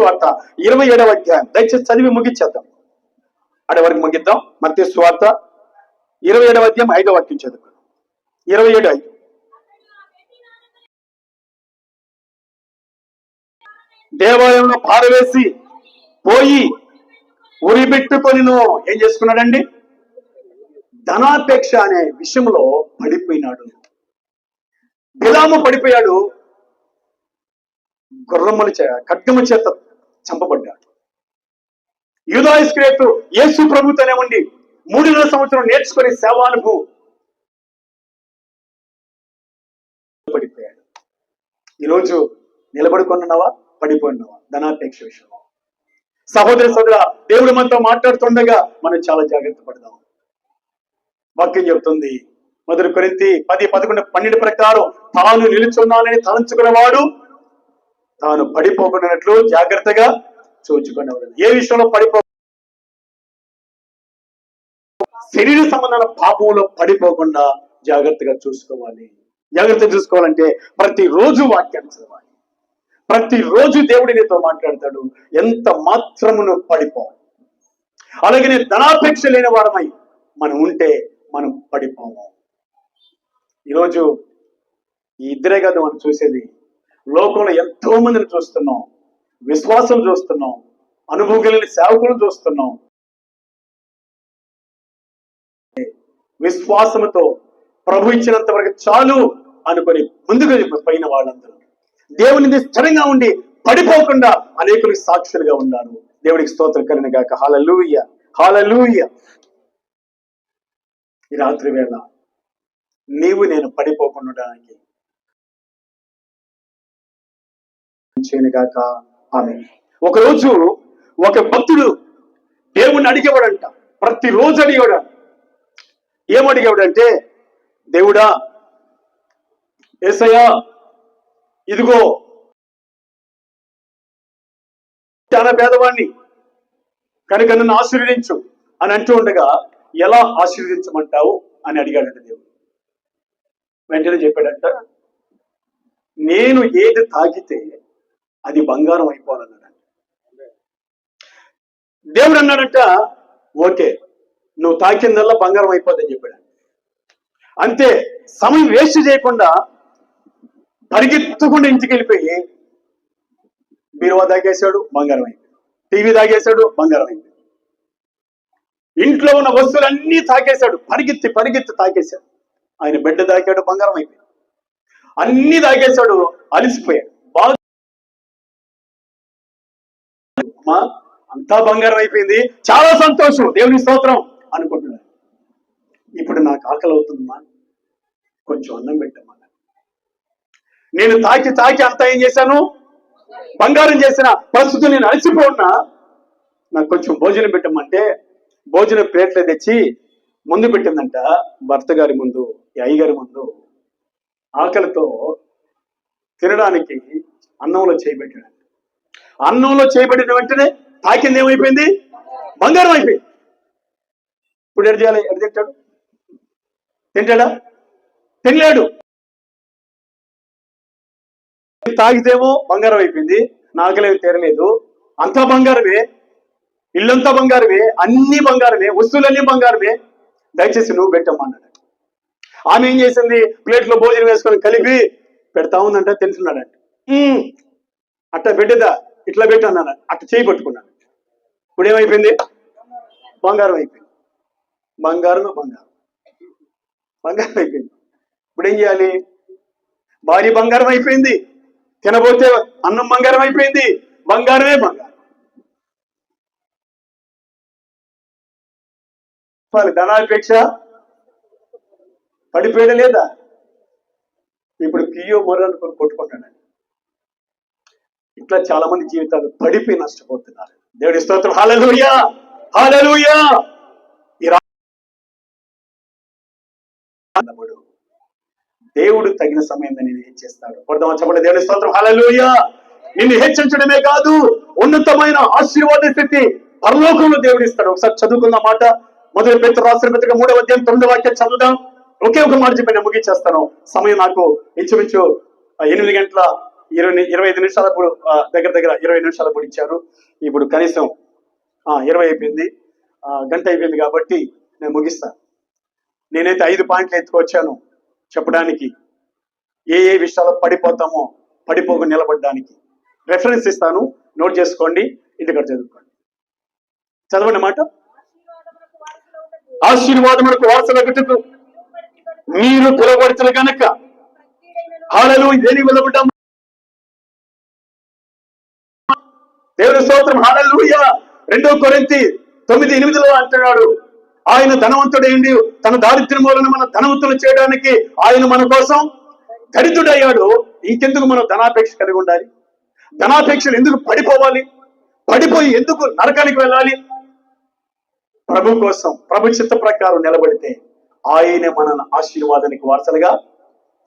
వార్త 27వ అధ్యాయం దయచేసి చదివి ముగించేద్దాం. అడే వరకు ముగిద్దాం. మత్తయి సువార్త 27వ అధ్యాయం 5వ వాక్యం చదువు. 27:5. దేవాలయంలో పారవేసి పోయి ఉరిబెట్టుకొని ఏం చేసుకున్నాడండి? ధనాపేక్ష అనే విషయంలో పడిపోయినాడు. బిలాము పడిపోయాడు, గుర్రముల ఖడ్గము చేత చంపబడ్డాడు. యూదా ఇస్కరియోతు యేసు ప్రభుతోనే ఉండి 3వ సంవత్సరం నేర్చుకుని సేవానుభవం పడిపోయాడు. ఈరోజు నిలబడుకున్నావా, పడిపోయినావా ధనాపేక్ష విషయంలో? సహోదరి సోదర, దేవుడు మనతో మాట్లాడుతుండగా మనం చాలా జాగ్రత్త పడదాం. వాక్యం చెబుతుంది 1 కొరింథీ 10, 11, 12 ప్రకారం తాను నిలుచున్నానని తలంచుకున్నవాడు తాను పడిపోకున్నట్లు జాగ్రత్తగా చూచుకునేవాడు. ఏ విషయంలో శరీర సంబంధాల పాపంలో పడిపోకుండా జాగ్రత్తగా చూసుకోవాలి. జాగ్రత్తగా చూసుకోవాలంటే ప్రతిరోజు వాక్యాన్ని చదవాలి. ప్రతిరోజు దేవుడి నీతో మాట్లాడతాడు. ఎంత మాత్రమును పడిపో. అలాగే ధనాపేక్ష లేని వారమై మనం ఉంటే మనం పడిపోము. ఈరోజు ఈ ఇద్దరే కాదు మనం చూసేది, లోకంలో ఎంతో మందిని చూస్తున్నాం, విశ్వాసం చూస్తున్నాం, అనుభవం కలిగిన సేవకులను చూస్తున్నాం. విశ్వాసంతో ప్రభు ఇచ్చినంత వరకు చాలు అనుకొని ముందుకు పోయిన వాళ్ళందరూ దేవుని స్థిరంగా ఉండి పడిపోకుండా అనేకులకు సాక్షులుగా ఉన్నారు. దేవుడికి స్తోత్రం కలుగును గాక. హల్లెలూయా, హల్లెలూయా. ఈ రాత్రి వేళ నీవు నేను పడిపోకుండా చేయనుగాక. ఆమె ఒకరోజు ఒక భక్తుడు దేవుణ్ణి అడిగేవాడంట. ప్రతిరోజు అడిగేవాడు. ఏమడిగేవాడంటే, దేవుడా, యేసయ్యా, ఇదిగో చాలా పేదవాణ్ణి కనుక నన్ను ఆశీర్వదించు అని అంటూ ఉండగా, ఎలా ఆశీర్వదించమంటావు అని అడిగాడంట దేవుడు. వెంటనే చెప్పాడంట, నేను ఏది తాకితే అది బంగారం అయిపోవాలన్నాడు. దేవుడు అన్నాడంట, ఓకే నువ్వు తాకిందల్లా బంగారం అయిపోద్దని చెప్పాడు. అంతే, సమయం వేస్ట్ చేయకుండా పరిగెత్తకుండా ఇంటికి వెళ్ళిపోయి బీరువా తాగేశాడు, బంగారం అయిపోయింది. టీవీ తాగేశాడు, బంగారం అయిపోయింది. ఇంట్లో ఉన్న వస్తువులన్నీ తాకేశాడు, పరిగెత్తి తాకేశాడు. ఆయన బిడ్డ తాకాడు, బంగారం అయిపోయింది. అన్ని తాగేశాడు, అలిసిపోయాడు. బాగా అంతా బంగారం అయిపోయింది, చాలా సంతోషం, దేవుని స్తోత్రం అనుకుంటున్నాను. ఇప్పుడు నాకు ఆకలి అవుతుందమ్మా, కొంచెం అన్నం పెట్టమ్మా. నేను తాకి అంతా ఏం చేశాను, బంగారం చేసిన ప్రస్తుతం నేను అలసిపోతున్నా, నాకు కొంచెం భోజనం పెట్టమంటే భోజనం ప్లేట్లు తెచ్చి ముందు పెట్టిందంట. భర్త గారి ముందు, ఈ అయ్యగారి ముందు ఆకలితో తినడానికి అన్నంలో చేయబెట్టాడు. అన్నంలో చేయబడిన వెంటనే తాకింది ఏమైపోయింది, బంగారం అయిపోయింది. ఇప్పుడు ఎడు చేయాలి, ఎడు తింటాడు, తింటాడా, తినలేడు. తాగితేమో బంగారం అయిపోయింది, నాకలేమి తీరలేదు, అంతా బంగారమే, ఇల్లంతా బంగారమే, అన్ని బంగారమే, వస్తువులన్నీ బంగారమే, దయచేసి నువ్వు పెట్టమ్మన్నాడు. ఆమె ఏం చేసింది, ప్లేట్లో భోజనం వేసుకొని కలిపి పెడతా ఉందంట, తింటున్నాడంట. అట్ట పెట్టేదా, ఇట్లా పెట్టన్నాను, అట్ట చేయి పట్టుకున్నాను. ఇప్పుడు ఏమైపోయింది, బంగారం అయిపోయింది. బంగారం అయిపోయింది. ఇప్పుడు ఏం చేయాలి, భార్య బంగారం అయిపోయింది, తినబోతే అన్నం బంగారం అయిపోయింది, బంగారమే బంగారం. ధనాపేక్ష పడిపోయడం లేదా, ఇప్పుడు పియో మొర్రనుకొని కొట్టుకుంటాడు. ఇట్లా చాలా మంది జీవితాలు పడిపోయి నష్టపోతున్నారు. దేవుడి స్తోత్రం, హల్లెలూయా హల్లెలూయా. దేవుడు తగిన సమయం నేను హెచ్చిస్తాడు. చెప్పండి, దేవుడి స్తోత్రం, హల్లెలూయా. నిన్ను హెచ్చించడమే కాదు, ఉన్నతమైన ఆశీర్వాద స్థితి పరలోకంలో దేవుడు ఇస్తాడు. ఒకసారి చదువుకున్న మాట, మొదటి పేతురు రాసిన పత్రిక 3వ అధ్యాయం 9వ వాక్యం చదువుదాం. ఒకే ఒక మాట చెప్పి నేను ముగించేస్తాను. సమయం నాకు ఇంచుమించు 8:25 దగ్గర 20 నిమిషాలు ఇచ్చారు. ఇప్పుడు కనీసం 20 అయిపోయింది, గంట అయిపోయింది కాబట్టి నేను ముగిస్తాను. నేనైతే 5 పాయింట్లు ఎత్తుకొచ్చాను చెప్పడానికి, ఏ విషయాల్లో పడిపోతామో పడిపోక నిలబడడానికి. రెఫరెన్స్ ఇస్తాను, నోట్ చేసుకోండి, ఇంటికాడ చదువుకోండి. చదవండి మాట. ఆశీర్వాదములకు వారసులగుటకు మీరు పిలువబడుతున్న కనుక హల్లెలూయా. దేని పిలువబడ్డాం, దేవుని స్తోత్రం, హల్లెలూయా. 2 కొరింథీ 9:8 అంటున్నాడు, ఆయన ధనవంతుడైంది తన దారిద్ర్యం వలన మన ధనవంతులు చేయడానికి ఆయన మన కోసం దరిద్రుడయ్యాడు. ఇంకెందుకు మనం ధనాపేక్ష కలిగి ఉండాలి? ధనాపేక్షలు ఎందుకు పడిపోవాలి? పడిపోయి ఎందుకు నరకానికి వెళ్ళాలి? ప్రభు కోసం, ప్రభు చిత్త ప్రకారం నిలబడితే ఆయన మన ఆశీర్వాదానికి వారసులుగా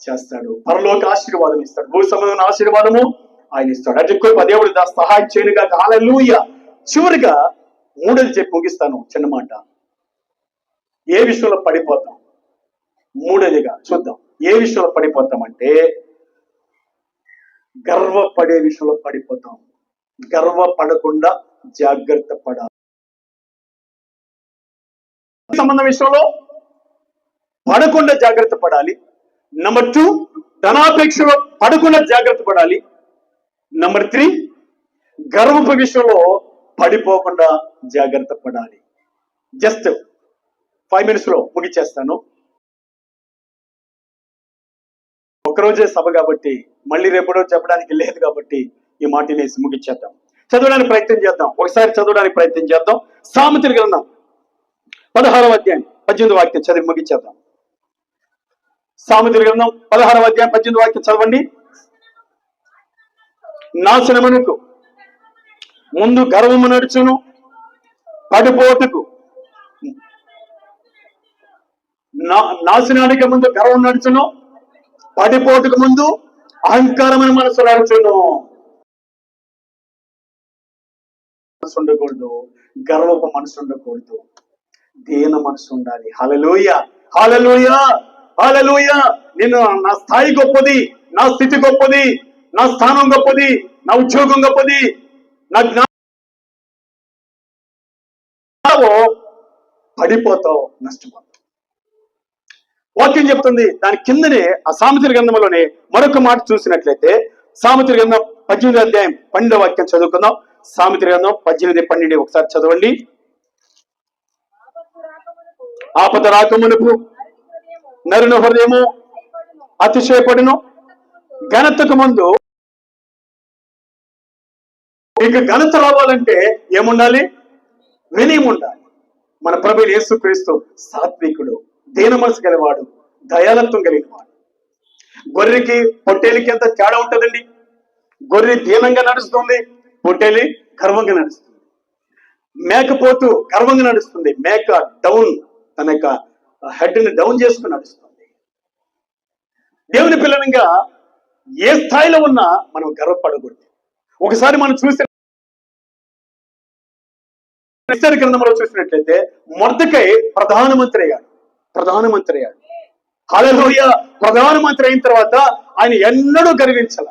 చేస్తాడు. పరలోక ఆశీర్వాదం ఇస్తాడు, భూ సంబంధమైన ఆశీర్వాదము ఆయన ఇస్తాడు. అది దేవుడు సహాయం చేయనుగా. హల్లెలూయా. చివరిగా 3ది చెప్పి ముగిస్తాను, చిన్న మాట. ఏ విషయంలో పడిపోతాం? 3వదిగా చూద్దాం. ఏ విషయంలో పడిపోతామంటే గర్వపడే విషయంలో పడిపోతాం. గర్వపడకుండా జాగ్రత్త పడాలి. సంబంధం విషయంలో పడకుండా జాగ్రత్త పడాలి. నెంబర్ 2, ధనాపేక్షలో పడకుండా జాగ్రత్త పడాలి. నెంబర్ 3, గర్వపు విషయంలో పడిపోకుండా జాగ్రత్త పడాలి. జస్ట్ 5 minutes లో ముగిచేస్తాను. ఒకరోజే సభ కాబట్టి మళ్ళీ రేపడో చెప్పడానికి లేదు కాబట్టి ఈ మాటనేసి ముగిచ్చేద్దాం. చదవడానికి ప్రయత్నం చేద్దాం. ఒకసారి చదవడానికి ప్రయత్నం చేద్దాం. సామెతల గ్రంథం 16వ అధ్యాయం 18వ వాక్యం చదివి ముగిచ్చేద్దాం. సామెతల గ్రంథం 16వ అధ్యాయం 18వ వాక్యం చదవండి. నాశనమునకు ముందు గర్వము నడుచును, పడిపోటుకు నాశనానికి ముందు గర్వం నడుచును, పడిపోటుకు ముందు అహంకారమైన మనసు నడుచును. మనసు ఉండకూడదు, గర్వపు మనసు ఉండకూడదు, దీన మనసు ఉండాలి. హల్లెలూయా హల్లెలూయా హల్లెలూయా. నేను నా స్థాయి గొప్పది, నా స్థితి గొప్పది, నా స్థానం గొప్పది, నా ఉద్యోగం గొప్పది, నా జ్ఞానమో పడిపోతావు, నష్టపోతావు. వాక్యం చెప్తుంది. దాని కిందనే ఆ సామెతల గ్రంథంలోనే మరొక మాట చూసినట్లయితే సామెతల గ్రంథం 18వ అధ్యాయం 12వ వాక్యం చదువుకుందాం. సామెతల గ్రంథం 18:12 ఒకసారి చదవండి. ఆపద రాకమునుపు నరుని హృదయము అతిశయపడును, ఘనతకు ముందు. ఇక ఘనత రావాలంటే ఏముండాలి? వినయం ఉండాలి. మన ప్రభువు యేసుక్రీస్తు సాత్వికుడు, దీన మనసు గలవాడు, దయాలత్వం కలిగినవాడు. గొర్రెకి పొట్టేలికి ఎంత తేడా ఉంటుందండి? గొర్రె దీనంగా నడుస్తుంది, పొట్టేలి గర్వంగా నడుస్తుంది. మేకపోతు గర్వంగా నడుస్తుంది, మేక డౌన్, తన యొక్క హెడ్ ని డౌన్ చేసుకుని నడుస్తుంది. దేవుని పిల్లనిగా ఏ స్థాయిలో ఉన్నా మనం గర్వపడకూడదు. ఒకసారి మనం చూసిన గ్రంథంలో చూసినట్లయితే మొర్దెకై ప్రధానమంత్రి అయ్యాడు. హల్లెలూయా. ప్రధానమంత్రి అయిన తర్వాత ఆయన ఎన్నడూ గర్వించాల.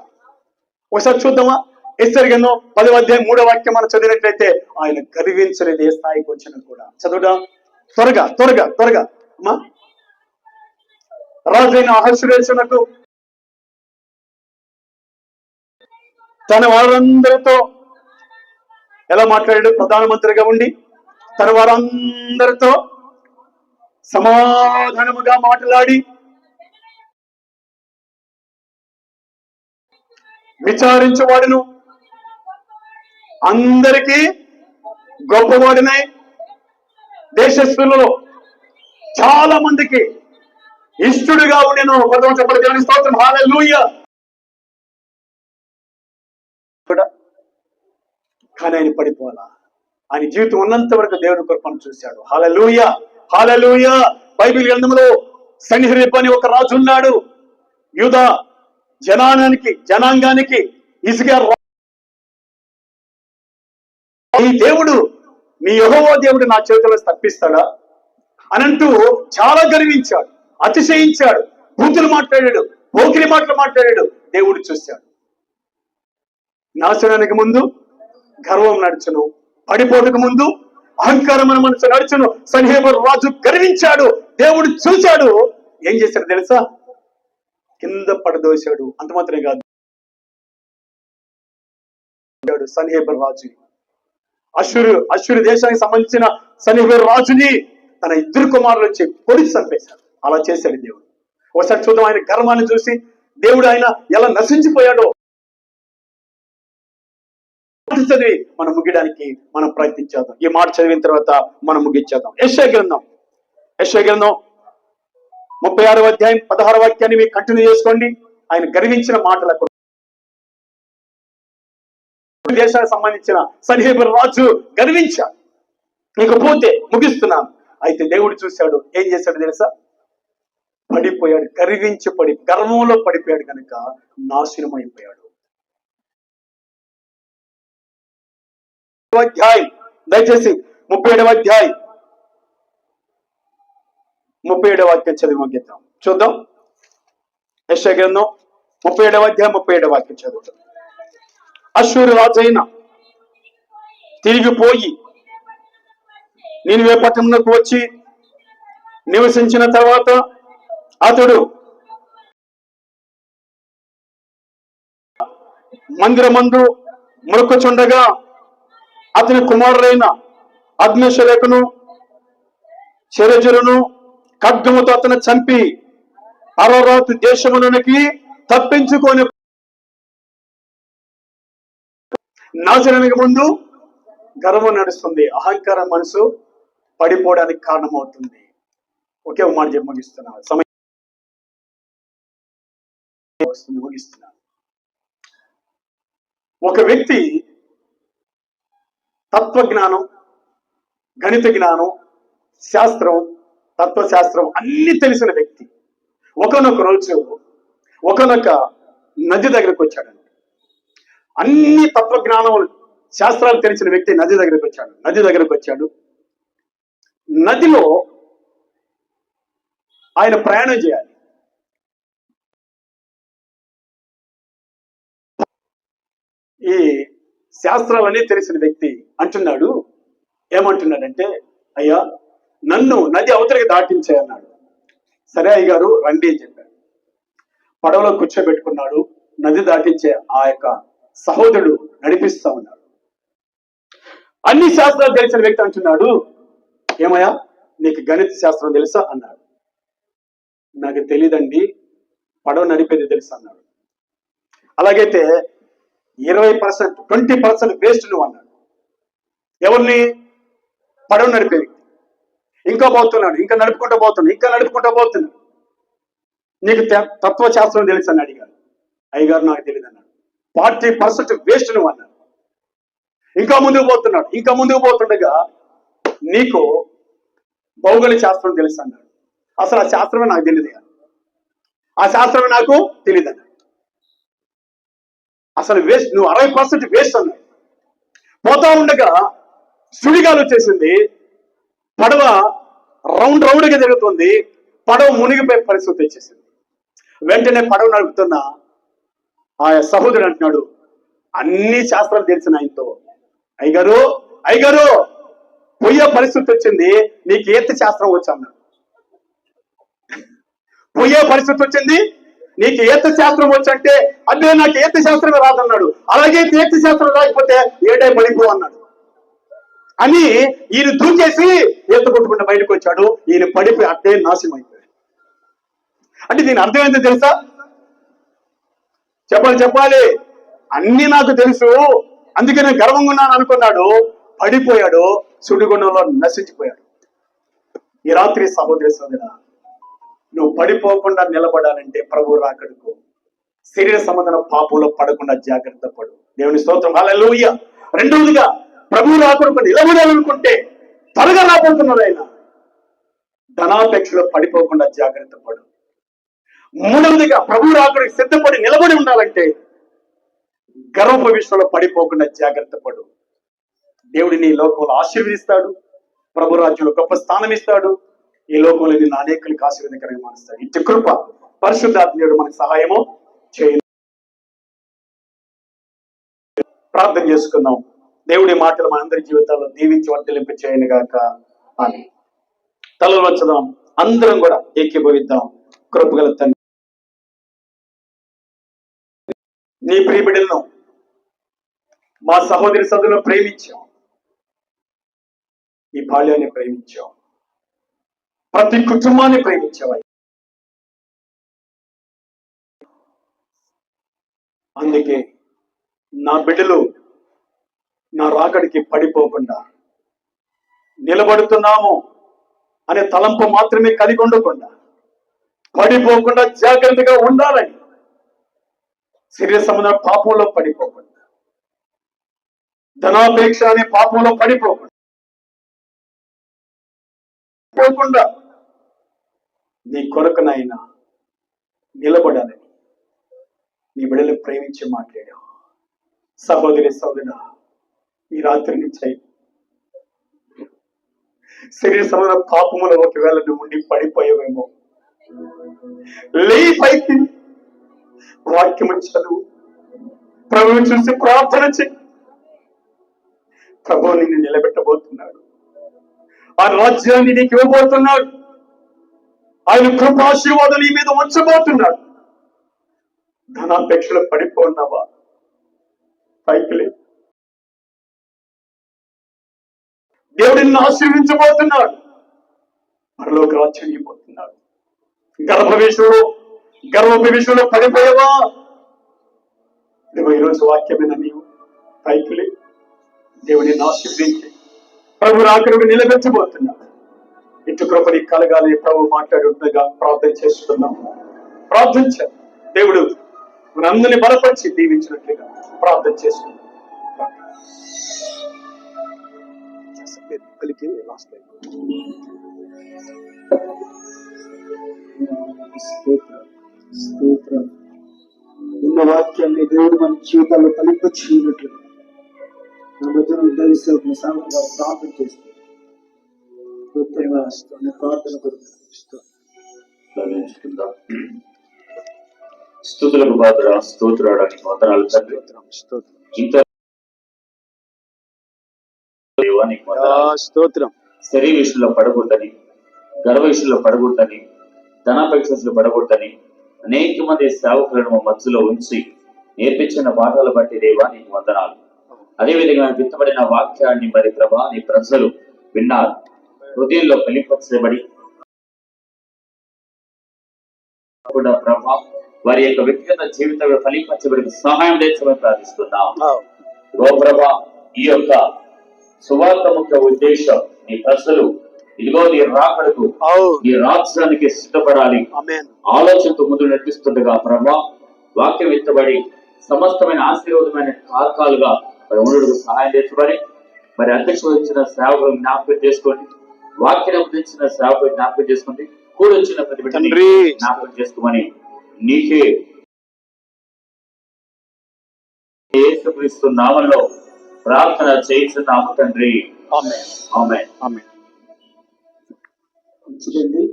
ఒకసారి చూద్దామా? ఎస్తేరు గ్రంథం 10వ అధ్యాయం 3వ వాక్యం మనం చదివినట్లయితే ఆయన గర్వించలేదు ఏ స్థాయికి వచ్చినా కూడా. చదువుదాం త్వరగా అమ్మా. రాజైన అహష్వేరోషునకు తన వారందరితో ఎలా మాట్లాడాడు? ప్రధానమంత్రిగా ఉండి తన వారందరితో సమాధానముగా మాట్లాడి విచారించేవాడును, అందరికీ గొప్పవాడినై దేశస్తులలో చాలా మందికి ఇష్టడుగా ఉండెను. పదవ చెప్పండి దేవుని స్తోత్రం. హల్లెలూయా. కానీ ఆయన పడిపోవాలా? ఆయన జీవితం ఉన్నంత వరకు దేవుని కృపను చూశాడు. హల్లెలూయా, హల్లెలూయా. బైబిల్ గ్రంథంలో సన్హెరీబు అని ఒక రాజు ఉన్నాడు. యూదా జనాంగానికి ఇసుగా ఈ దేవుడు, మీ యెహోవా దేవుడు నా చేతిలో తప్పిస్తాడా అనంటూ చాలా గర్వించాడు, అతిశయించాడు, బూతులు మాట్లాడాడు, పోకిరి మాటలు మాట్లాడాడు. దేవుడు చూశాడు. నాశనానికి ముందు గర్వం నడుచును, పడిపోటకు ముందు అహంకారమైన మనసు నడుచును. సన్హెరీబు రాజు గర్వించాడు, దేవుడు చూశాడు. ఏం చేశాడు తెలుసా? కింద పడదోశాడు. అంత మాత్రమే కాదు, సన్హెరీబు రాజు అశ్షూరు దేశానికి సంబంధించిన సన్హెరీబు రాజుని తన ఇద్దరు కుమారులు వచ్చి పొడిచి చంపేశాడు. అలా చేశాడు దేవుడు. ఒకసారి చూద్దాం ఆయన గర్వాన్ని చూసి దేవుడు ఆయన ఎలా నశించిపోయాడో. చదివి మనం ముగియడానికి మనం ప్రయత్నించేద్దాం. ఈ మాట చదివిన తర్వాత మనం ముగించేద్దాం. యెషయా గ్రంథం 36వ అధ్యాయం 16వ వాక్యాన్ని మీరు కంటిన్యూ చేసుకోండి. ఆయన గర్వించిన మాటలు అక్కడ దేశానికి సంబంధించిన సన్హెరీబు రాజు గర్వించాడు. ఇకపోతే ముగిస్తున్నాను. అయితే దేవుడు చూశాడు. ఏం చేశాడు తెలుసా? పడిపోయాడు. గర్వంలో పడిపోయాడు కనుక నాశనం అయిపోయాడు. అధ్యాయం దయచేసి 37వ అధ్యాయం 37వ వాక్యం చదివి ముగిద్దాం. చూద్దాం. యెషయా గ్రంథం 37వ అధ్యాయం 37వ వాక్యం చదువుతాం. అశ్షూరు రాజైన తిరిగిపోయి నీనెవె పట్టణమునకు వచ్చి నివసించిన తర్వాత అతడు మందిరమందు మురుకుచుండగా అతని కుమారులైన అగ్నిశలేఖను శరజులను ఖడ్గముతో అతను చంపి అరారాతు దేశములోనికి తప్పించుకొని నాశనానికి ముందు గర్వం నడుస్తుంది. అహంకార మనసు పడిపోవడానికి కారణమవుతుంది. ఒకే ఒక మాట చెప్పి ముగిస్తున్నాను. సమయం ముగిస్తున్నాను. ఒక వ్యక్తి తత్వజ్ఞానం, గణిత జ్ఞానం, శాస్త్రం, తత్వశాస్త్రం అన్ని తెలిసిన వ్యక్తి ఒకనొక రోజు ఒకనొక నది దగ్గరకు వచ్చాడు. అన్ని తత్వజ్ఞానం, శాస్త్రాలు తెలిసిన వ్యక్తి నది దగ్గరకు వచ్చాడు. నదిలో ఆయన ప్రయాణం చేయాలి. ఈ శాస్త్రాలన్నీ తెలిసిన వ్యక్తి అంటున్నాడు, ఏమంటున్నాడంటే, అయ్యా నన్ను నది అవతలికి దాటించే అన్నాడు. సరే అయ్యగారు రండి అని చెప్పాడు. పడవలో కూర్చోబెట్టుకున్నాడు. నది దాటించే ఆ యొక్క సహోదరుడు నడిపిస్తా ఉన్నాడు. అన్ని శాస్త్రాలు తెలిసిన వ్యక్తి అంటున్నాడు, ఏమయ్యా నీకు గణిత శాస్త్రం తెలుసా అన్నాడు. నాకు తెలియదండి, పడవ నడిపేది తెలుసు అన్నాడు. అలాగైతే 20%, 20% వేస్ట్ నువ్వు అన్నాడు. ఎవరిని? పడవ నడిపేది. ఇంకా పోతున్నాడు, ఇంకా నడుపుకుంటూ పోతున్నాడు. నీకు తత్వశాస్త్రం తెలుసు అని అడిగాడు. అయ్యగారు నాకు తెలియదు అన్నాడు. 40% వేస్ట్ నువ్వు అన్నాడు. ఇంకా ముందుకు పోతుండగా నీకు భౌగోళిక శాస్త్రం తెలుసు అన్నాడు. అసలు ఆ శాస్త్రమే నాకు తెలియదు, ఆ శాస్త్రమే నాకు తెలియదు అన్నాడు. అసలు వేస్ట్, నువ్వు 60% వేస్ట్ అన్నాడు. పోతా ఉండగా సుడిగాలు వచ్చేసింది. పడవ రౌండ్గా జరుగుతుంది. పడవ మునిగిపోయే పరిస్థితి వచ్చేసింది. వెంటనే పడవ నడుపుతున్న ఆ సహోదరుడు అంటున్నాడు, అన్ని శాస్త్రాలు తెలిసిన ఆయనతో, అయ్యగారు పొయ్యే పరిస్థితి వచ్చింది, నీకు ఈత శాస్త్రం వచ్చన్నాడు. పొయ్యే పరిస్థితి వచ్చింది, నీకు ఈత శాస్త్రం వచ్చంటే, అదే నాకు ఈత శాస్త్రమే రాదన్నాడు. అలాగే ఈత శాస్త్రం రాకపోతే ఏడే పడిపో అన్నాడు అని ఈయన దూకేసి ఈత కొట్టుకుంటూ బయటకు వచ్చాడు. ఈయన పడిపోయి అట్టే నాశనం అయిపోయాడు. అంటే దీని అర్థం ఏంటో తెలుసా? చెప్పాలి, అన్ని నాకు తెలుసు, అందుకే నేను గర్వంగా ఉన్నాను అనుకున్నాడు. పడిపోయాడు, సుడిగుండంలో నశించిపోయాడు. ఈ రాత్రి సహోదరి సోదరా, నువ్వు పడిపోకుండా నిలబడాలంటే ప్రభు రాకడకు శరీర సంబంధన పాపంలో పడకుండా జాగ్రత్త పడు. దేవుని స్తోత్రం, హల్లెలూయా. రెండవదిగా ప్రభు రాకడకు నిలబడాలనుకుంటే త్వరగా రాబోతున్నాడు ఆయన, ధనాపేక్షలో పడిపోకుండా జాగ్రత్త పడు. మూడవదిగా ప్రభు రాకడకు సిద్ధపడి నిలబడి ఉండాలంటే గర్వ విషయంలో పడిపోకుండా జాగ్రత్త పడు. దేవుడిని ఈ లోకంలో ఆశీర్వదిస్తాడు, ప్రభు రాజ్యంలో గొప్ప స్థానం ఇస్తాడు, ఈ లోకంలో నిన్ను అనేకులకు ఆశీర్వదకరంగా మారుస్తాడు. ఇట్టి కృప పరిశుద్ధాత్మీయుడు మనకు సహాయము చేయండి. ప్రార్థన చేసుకుందాం. దేవుడి మాటలు మనందరి జీవితాల్లో దీవించి వర్తిలింప చేయను గాక. అని తలలు వంచుదాం, అందరం కూడా ఏకీభవిద్దాం. కృపగల తండ్రి, నీ ప్రియ బిడ్డలను, మా సహోదరి సదులను ప్రేమించాం, ఈ బాల్యాన్ని ప్రేమించాం, ప్రతి కుటుంబాన్ని ప్రేమించావు. అందుకే నా బిడ్డలు నా రాకడికి పడిపోకుండా నిలబడుతున్నాము అనే తలంపు మాత్రమే కలిగి ఉండకుండా పడిపోకుండా జాగ్రత్తగా ఉండాలని, శరీర సంబంధ పాపంలో పడిపోకుండా, ధనాపేక్ష అనే పాపంలో పడిపోకుండా నీ కొరకునైనా నిలబడాలని నీ బిడ్డలు ప్రేమించి మాట్లాడావు. సహోదరి సోదరుడా, ఈ రాత్రి నుంచి శరీర సంబంధ పాపములో ఒకవేళ నువ్వు ఉండి పడిపోయావేమో, లేయి పైకి వాక్యము చదువు, ప్రభువు చూసి ప్రార్థన చెయ్యి. ప్రభువు నిన్ను నిలబెట్టబోతున్నాడు, ఆ రాజ్యాన్ని నీకు ఇవ్వబోతున్నాడు, ఆయన కృపాశీర్వాదం నీ మీద ఉంచబోతున్నాడు. ధనాపేక్షలో పడిపోన్నావా? పైకి లే. దేవుడిని ఆశీర్వించబోతున్నాడు, మరలోకి రాజ్యంపోతున్నాడు. గర్భవిషయంలో పడిపోయావా? నువ్వు ఈరోజు వాక్యమైన నీవు పైకి లే. దేవుడిని ఆశీర్వించి ప్రభు రాకడకు నిలబెట్టబోతున్నాడు. ఇటు కృపని కలగాలి. ప్రభు మాట్లాడుతుండగా ప్రార్థన చేసుకుందాం. ప్రార్థించాలి. దేవుడు మనందరినీ బలపరిచి దీవించినట్లుగా ప్రార్థన చేసుకుందాం. ఉన్న వాక్యాన్ని దేవుడు మన జీవితాల్లో ఫలింపచేయనట్లుగా నా మధ్యన దయచేసి ప్రార్థన చేస్తాను. ప్రార్థన స్తుతులకు పాత్ర స్తోత్రాడానికి వందనాలు తండ్రి. ఇంత దేవా నీకు వందనాలు. స్తోత్రం. శరీర విషయంలో పడకూడదని, గర్వ విషయంలో పడకూడదని, ధనాపేక్ష విషయంలో పడకూడదని అనేక మంది సేవకులను మా మధ్యలో ఉంచి నేర్పించిన పాఠాలు బట్టి దేవా నీకు వందనాలు. అదేవిధంగా విత్తబడిన వాక్యాన్ని మరి ప్రభా నీ ప్రజలు విన్నారు, హృదయంలో ఫలింపచేయబడి కూడా ప్రభా వారి యొక్క వ్యక్తిగత జీవితంలో ఫలింపచేయబడి సహాయం తెచ్చమని ప్రార్థిస్తున్నాం. ఓ ప్రభా, ఈ యొక్క సువార్త ముఖ్య ఉద్దేశం నీ ప్రజలు ఇదిగో నీ రాకడకు, నీ రాజ్యానికి సిద్ధపడాలి ఆలోచనతో ముందు నడిపిస్తుండగా ప్రభా వాక్యం ఎత్తబడి సమస్తమైన ఆశీర్వాదమైన కార్కాలుగా మరి ఉండడానికి సహాయం తెచ్చబడి మరి అధ్యక్ష వహించిన సేవకులు జ్ఞాపకం చేసుకోండి, వాక్యం ఉపదేశించిన సేవకులు జ్ఞాపకం చేసుకోండి, కూడి వచ్చిన ప్రతి బిడ్డని జ్ఞాపకం చేసుకోమని నీకే యేసుక్రీస్తు నామములో ప్రార్థన చేస్తున్నాము తండ్రి. ఆమేన్. ఆమేన్. ఆమేన్. మంచిదండి.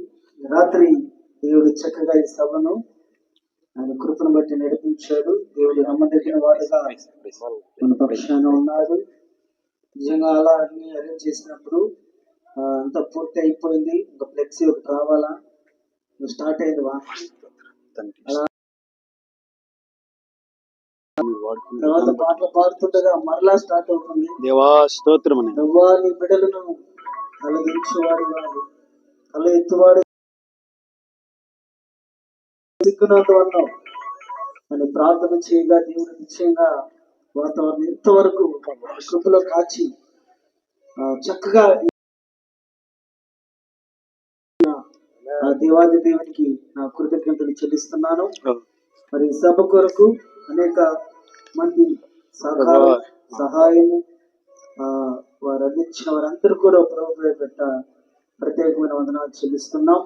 రాత్రి దేవుడు చక్కగా ఈ సభను ఆయన కృపను బట్టి నడిపించాడు. దేవుడు నమ్మదగిన వాడుగా మన పక్షాన ఉన్నాడు. నిజంగా అలా అన్ని అరేంజ్ చేసినప్పుడు అంతా పూర్తి అయిపోయింది. ఇంకా ఫ్లెక్సీ ఒకటి రావాలా, స్టార్ట్ అయింది వా అలా. తర్వాత పాటలు పాడుతుండగా మరలా స్టార్ట్ అవుతుంది. దేవా స్తోత్రం. నువ్వా నీ బిడ్డలను తలదించేవాడు వాడు, తల ఎత్తువాడు సిగ్గునందు అన్నావు అని ప్రార్థన చేయగా దేవుడు నిశ్చయంగా వాతావరణం ఇంతవరకు కృపలో కాచి చక్కగా ఆ దేవాది దేవునికి నా కృతజ్ఞతలు చెల్లిస్తున్నాను. మరి సభ కొరకు అనేక మంది సహకారం సహాయము వారు అందించిన వారందరూ కూడా ప్రభుత్వ పెట్ట ప్రత్యేకమైన వందనాలు చెల్లిస్తున్నాం.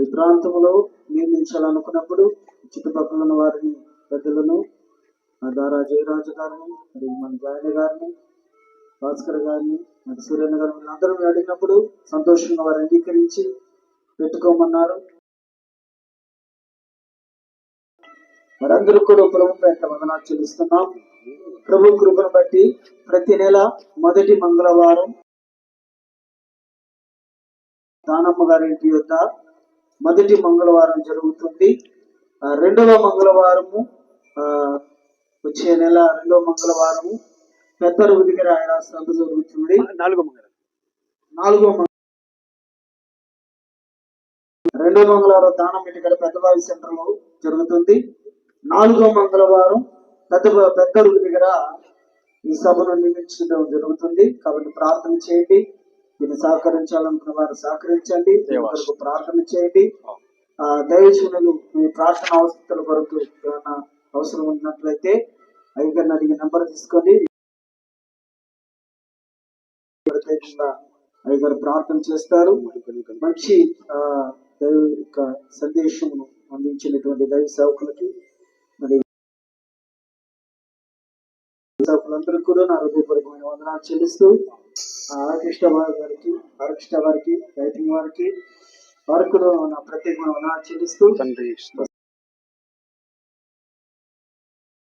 ఈ ప్రాంతంలో నిర్మించాలనుకున్నప్పుడు చుట్టుపక్కల ఉన్న వారిని పెద్దలను దారా జయరాజు గారిని, మరి మన జాయన గారిని, భాస్కర్ గారిని, మరి సూర్యన్న గారిని వీళ్ళందరూ అడిగినప్పుడు సంతోషంగా వారు అంగీకరించి పెట్టుకోమన్నారు. వారందరూ కూడా ప్రభుత్వ యొక్క వందనాలు చెల్లిస్తున్నాం. ప్రభు కృపను బట్టి ప్రతి నెల మొదటి మంగళవారం దానమ్మ గారింటి యొద్ద మొదటి మంగళవారం జరుగుతుంది. రెండవ మంగళవారము వచ్చే నెల రెండవ మంగళవారము పెద్ద రోజు దగ్గర ఆయన సభ జరుగుతుంది. రెండవ మంగళవారం దానం ఇంటికడ పెద్దబావి సెంటర్ లో జరుగుతుంది. 4వ మంగళవారం పెద్ద రోజు దగ్గర ఈ సభను నిర్మించడం జరుగుతుంది. కాబట్టి ప్రార్థన చేయండి. దీన్ని సహకరించాలనుకున్న వారు సహకరించండి, ప్రార్థన చేయండి. దైవజనులు మీ ప్రార్థన అవసరాల కొరకు ఏమైనా అవసరం ఉన్నట్లయితే అయ్యగారిని అడిగి నెంబర్ తీసుకొని ప్రత్యేకంగా అయ్యగారు ప్రార్థన చేస్తారు. మంచి దైవ యొక్క సందేశమును అందించినటువంటి దైవ సేవకులకి మరి సేవకులందరూ కూడా నా హృదయపూర్వకమైన వందనాలు చెల్లిస్తూ ఆర్కెస్ట్రా వారికి రైటింగ్ వారికి కూడా నా ప్రత్యేకమైన వందనాలు చెల్లిస్తూ